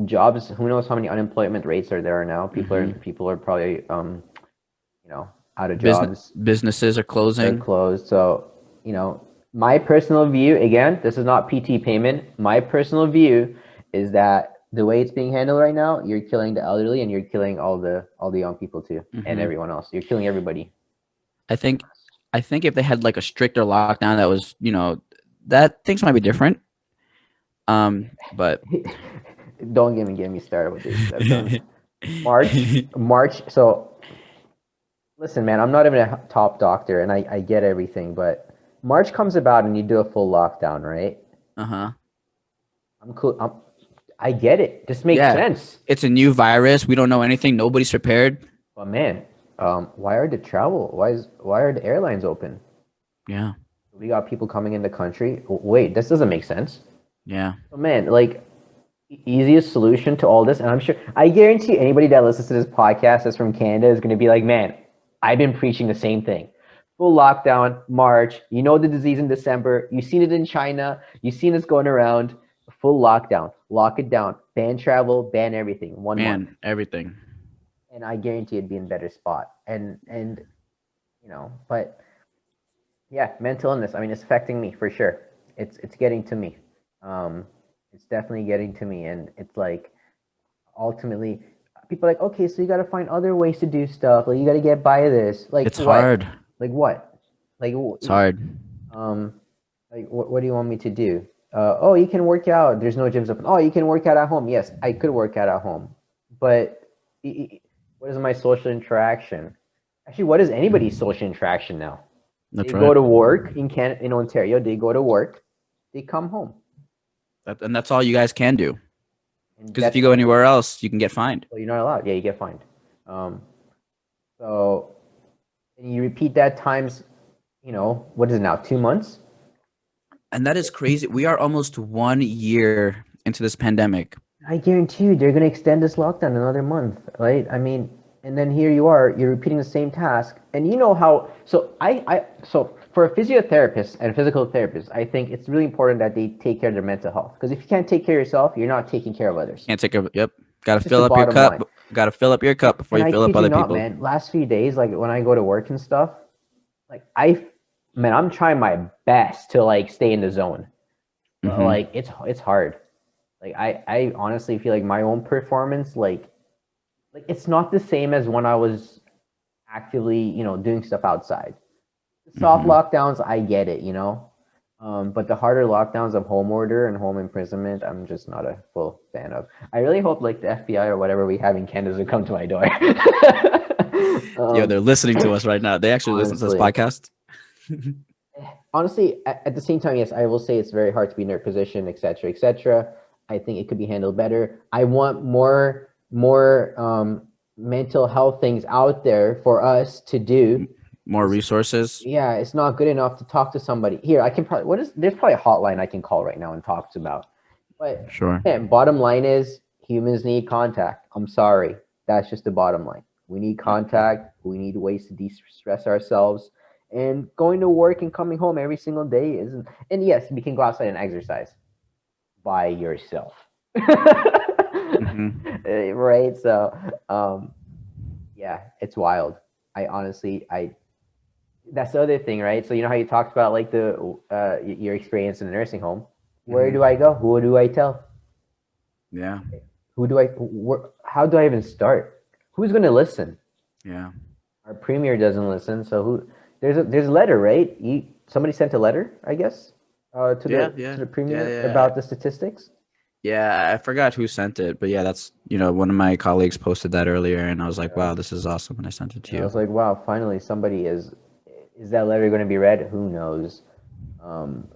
B: Jobs, who knows how many unemployment rates are there now? People are probably out of jobs.
C: Businesses are
B: They're
C: closing.
B: closed. So, my personal view, again, this is not PT payment. My personal view is that the way it's being handled right now, you're killing the elderly and you're killing all the young people too, and everyone else. You're killing everybody.
C: I think if they had like a stricter lockdown that was, that things might be different. But
B: Don't get me started with this. March. So listen, man, I'm not even a top doctor, and I get everything, but March comes about and you do a full lockdown, right?
C: uh-huh.
B: I'm cool. I get it. This makes sense.
C: It's a new virus. We don't know anything. Nobody's prepared.
B: But man, why are the airlines open?
C: Yeah.
B: We got people coming in the country. Wait, this doesn't make sense.
C: Yeah.
B: So man, like easiest solution to all this, and I guarantee anybody that listens to this podcast that's from Canada is going to be like, man, I've been preaching the same thing. Full lockdown, March. You know the disease in December. You've seen it in China. You've seen this going around. Full lockdown. Lock it down. Ban travel. Ban everything. 1 month.
C: Everything.
B: And I guarantee it'd be in a better spot. And but yeah, mental illness. I mean, it's affecting me for sure. It's getting to me. It's definitely getting to me, and it's like ultimately people are like, okay, so you got to find other ways to do stuff. Like you got to get by this. Like
C: It's
B: what?
C: hard.
B: Like what? Like
C: It's hard.
B: Like what do you want me to do? Oh, you can work out. There's no gyms open. Oh, you can work out at home. Yes, I could work out at home, but what is my social interaction? Actually, what is anybody's social interaction now?
C: That's
B: they
C: right.
B: go to work in Ontario. They go to work. They come home.
C: And that's all you guys can do.
B: And
C: Because if you go anywhere else, you can get fined.
B: well, you're not allowed. Yeah, you get fined. So and you repeat that times, what is it now? 2 months?
C: And that is crazy. We are almost 1 year into this pandemic.
B: I guarantee you, they're going to extend this lockdown another month, right? I mean, and then here you are, you're repeating the same task, and you know how. So for a physiotherapist and a physical therapist, I think it's really important that they take care of their mental health. Because if you can't take care of yourself, you're not taking care of others.
C: Can't take a yep. Got to
B: That's just the
C: fill up your
B: bottom
C: cup.
B: line.
C: Got to fill up your cup before
B: And
C: you
B: I
C: fill up
B: kid you
C: other
B: not,
C: people.
B: man. Last few days, like when I go to work and stuff, like man, I'm trying my best to like stay in the zone. But
C: Mhm.
B: like it's hard. Like I honestly feel like my own performance, like it's not the same as when I was actively, doing stuff outside. Soft
C: Mhm.
B: lockdowns, I get it, but the harder lockdowns of home order and home imprisonment, I'm just not a full fan of. I really hope like the FBI or whatever we have in Canada doesn't come to my door.
C: Yo,
B: um,
C: they're listening to us right now. They actually listen to this
B: honestly,
C: podcast.
B: honestly, at the same time, yes, I will say it's very hard to be in their position, etc., etc. I think it could be handled better. I want more mental health things out there for us to do.
C: More resources.
B: Yeah, it's not good enough to talk to somebody. Here, I can probably there's probably a hotline I can call right now and talk to about. But
C: Sure.
B: yeah, bottom line is humans need contact. I'm sorry. That's just the bottom line. We need contact. We need ways to de-stress ourselves. And going to work and coming home every single day isn't, and yes, we can go outside and exercise by yourself.
C: Mhm.
B: Right? So yeah, it's wild. I honestly I that's the other thing, right? So you know how you talked about like the your experience in the nursing home. Where do
C: Mhm.
B: I go? Who do I tell?
C: Yeah.
B: Who do I? How do I even start? Who's going to listen?
C: Yeah.
B: Our premier doesn't listen, so who? There's a letter, right? Somebody sent a letter, I guess, to
C: Yeah.
B: the
C: Yeah. Yeah.
B: premier
C: Yeah.
B: about the statistics.
C: Yeah, I forgot who sent it, but yeah, that's one of my colleagues posted that earlier, and I was like,
B: Yeah.
C: "Wow, this is awesome!" And I sent it to
B: And I
C: you.
B: was like, wow, finally somebody is. Is that letter going to be read? Who knows? Um,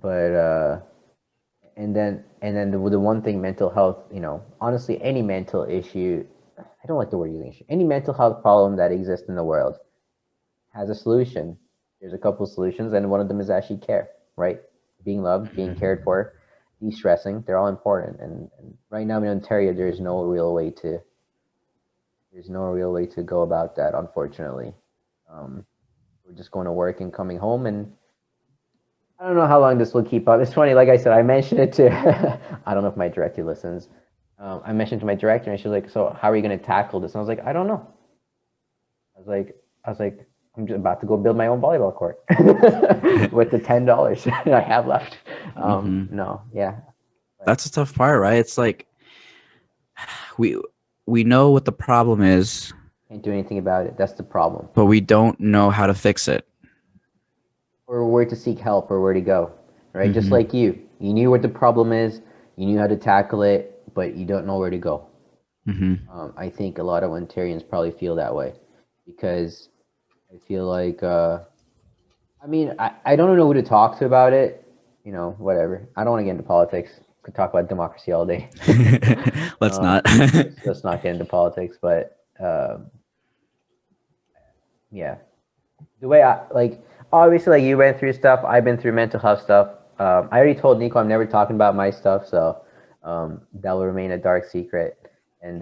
B: but and then the one thing, mental health, honestly, any mental issue, I don't like the word using issue, any mental health problem that exists in the world has a solution. There's a couple of solutions, and one of them is actually care, right? Being loved, being
C: Mhm.
B: cared for, de-stressing, they're all important. And right now in Ontario, there's no real way to go about that, unfortunately. Um, we're just going to work and coming home, and I don't know how long this will keep up. It's funny, like I said, I mentioned it to, I don't know if my director listens. I mentioned to my director, and she's like, "So how are you going to tackle this?" And I was like, "I don't know." I was like, I'm just about to go build my own volleyball court with the $10 I have left.
C: Mhm.
B: No, yeah, but
C: That's a tough part, right? It's like we we know what the problem is,
B: can't do anything about it. That's the problem.
C: but we don't know how to fix it.
B: Or where to seek help or where to go, right? Just
C: Mhm.
B: like you knew what the problem is, you knew how to tackle it, but you don't know where to go.
C: Mhm.
B: I think a lot of Ontarians probably feel that way because I feel like, I mean, I don't know who to talk to about it. Whatever. I don't want to get into politics. Could talk about democracy all day.
C: Let's not.
B: Let's not get into politics, but yeah, the way I like, obviously, like you went through stuff, I've been through mental health stuff. I already told Nico I'm never talking about my stuff, so that will remain a dark secret. And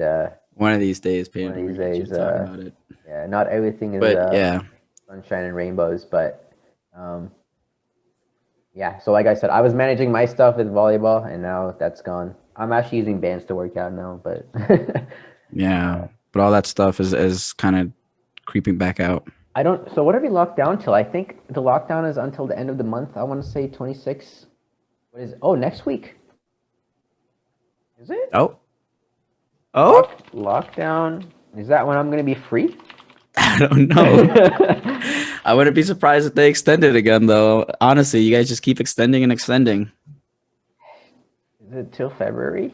C: One of these days,
B: one of
C: Peyton, we're
B: these
C: gonna get you
B: days,
C: to talk about it.
B: yeah, not everything is
C: But yeah,
B: sunshine and rainbows, but um, yeah. So like I said, I was managing my stuff with volleyball, and now that's gone. I'm actually using bands to work out now, but
C: yeah. But all that stuff is kind of creeping back out.
B: I don't. So what are we locked down till? I think the lockdown is until the end of the month. I want to say 26. What is? Oh, next week. Is it?
C: Oh, oh,
B: Lockdown. Is that when I'm gonna be free?
C: I don't know. I wouldn't be surprised if they extended again, though. Honestly, you guys just keep extending and extending.
B: Is it till February?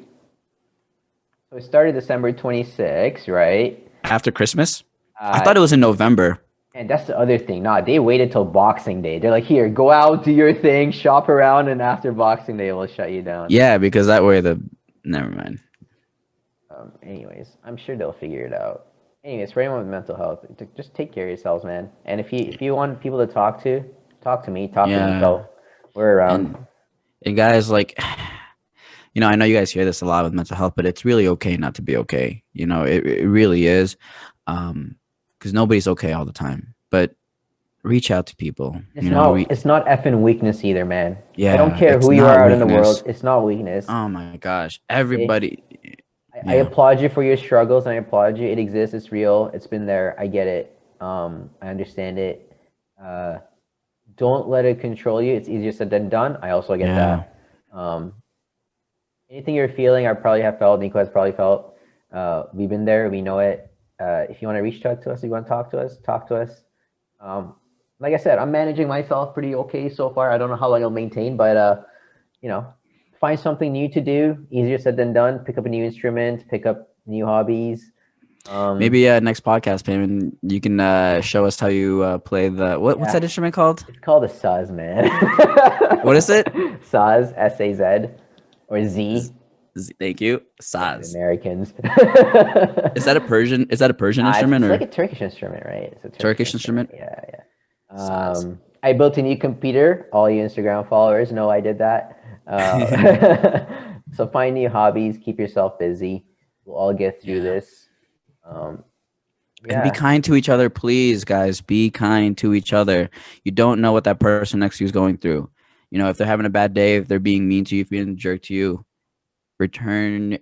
B: So it started December 26th, right?
C: After Christmas? I
B: Uh,
C: thought it was in November.
B: and that's the other thing. Nah, they waited till Boxing Day. They're like, here, go out, do your thing, shop around, and after Boxing Day, we'll shut you down.
C: Yeah, because that way the never mind.
B: Anyways, I'm sure they'll figure it out. Anyways, for anyone with mental health, just take care of yourselves, man. And if you want people to talk to me, talk to
C: Yeah,
B: Nico. We're around.
C: and guys, like, I know you guys hear this a lot with mental health, but it's really okay not to be okay. It really is. Because nobody's okay all the time. But reach out to people.
B: It's not effing weakness either, man. I don't
C: Yeah,
B: care
C: it's
B: who you
C: not
B: are out in the
C: weakness.
B: world. It's not weakness.
C: Oh my gosh.
B: Okay?
C: Everybody.
B: I
C: Yeah.
B: applaud you for your struggles, and I applaud you. It exists. It's real. It's been there. I get it. I understand it. Uh, don't let it control you. It's easier said than done. I also get
C: Yeah.
B: that. Um, anything you're feeling, I probably have felt. Nico has probably felt. We've been there. We know it. If you want to reach out to us, if you want to talk to us, talk to us. Um, like I said, I'm managing myself pretty okay so far. I don't know how long I'll maintain, but you know, find something new to do. Easier said than done. Pick up a new instrument. Pick up new hobbies.
C: Maybe next podcast, Payman, you can show us how you play what's
B: Yeah.
C: that instrument called?
B: It's called a saz, man.
C: What is it?
B: Saz, S-A-Z, or Z.
C: Thank you.
B: Fucking
C: Saz.
B: Americans.
C: Is that a Persian? Is that a Persian
B: Nah,
C: instrument
B: it's
C: or
B: like a Turkish instrument, right? It's a
C: Turkish instrument?
B: Yeah, yeah.
C: Saz.
B: I built a new computer. All you Instagram followers know I did that. So find new hobbies. Keep yourself busy. We'll all get through
C: Yeah.
B: this.
C: And be
B: Yeah.
C: kind to each other, please, guys. Be kind to each other. You don't know what that person next to you is going through. If they're having a bad day, if they're being mean to you, if they're being a jerk to you, return,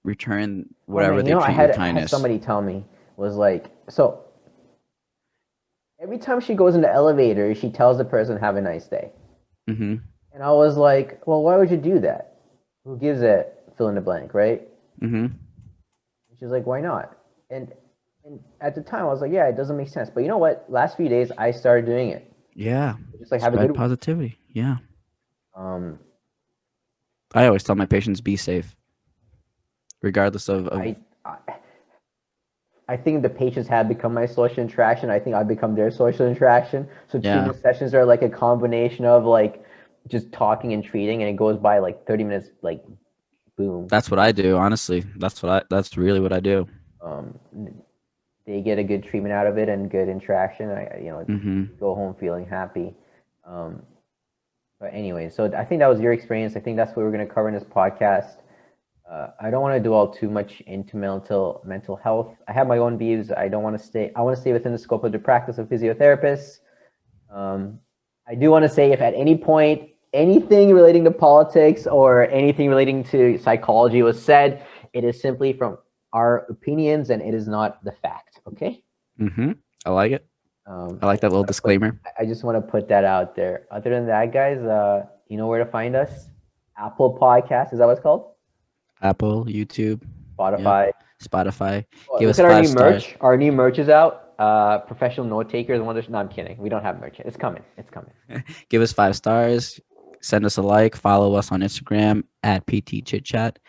C: return
B: Oh man,
C: whatever they
B: I
C: treat you with
B: had
C: kindness.
B: somebody tell me was like, so every time she goes in the elevator, she tells the person, "Have a nice day."
C: Mm-hmm.
B: And I was like, well, why would you do that? Who gives it? Fill in the blank, right?
C: Mm-hmm.
B: She's like, why not? And at the time, I was like, yeah, it doesn't make sense. But you know what? Last few days, I started doing it.
C: Yeah.
B: Just like have a
C: Spread
B: good.
C: positivity. Yeah.
B: Um,
C: I always tell my patients be safe, regardless of
B: I I think the patients have become my social interaction. I think I've become their social interaction. So
C: Yeah.
B: treatment sessions are like a combination of like just talking and treating, and it goes by like 30 minutes, like boom.
C: That's what I do. Honestly, that's really what I do.
B: Um, they get a good treatment out of it and good interaction.
C: Mm-hmm.
B: Go home feeling happy. Um, but anyway, so I think that was your experience. I think that's what we're going to cover in this podcast. I don't want to dwell too much into mental health. I have my own views. I want to stay within the scope of the practice of physiotherapists. I do want to say if at any point anything relating to politics or anything relating to psychology was said, it is simply from our opinions and it is not the fact. Okay.
C: Mm-hmm. I like it. I like that little disclaimer.
B: I just want to put that out there. Other than that, guys, you know where to find us. Apple Podcast, is that what it's called?
C: Apple, YouTube,
B: Spotify.
C: Yep. Spotify.
B: Oh,
C: Give
B: look
C: us
B: at our
C: 5
B: new
C: stars.
B: merch. Our new merch is out. Professional note takers. No, I'm kidding. We don't have merch yet. It's coming. It's coming.
C: Give us 5 stars. Send us a like. Follow us on Instagram at PT Chit Chat.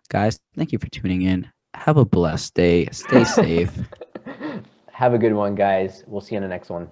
C: Guys, thank you for tuning in. Have a blessed day. Stay safe.
B: Have a good one, guys. We'll see you on the next one.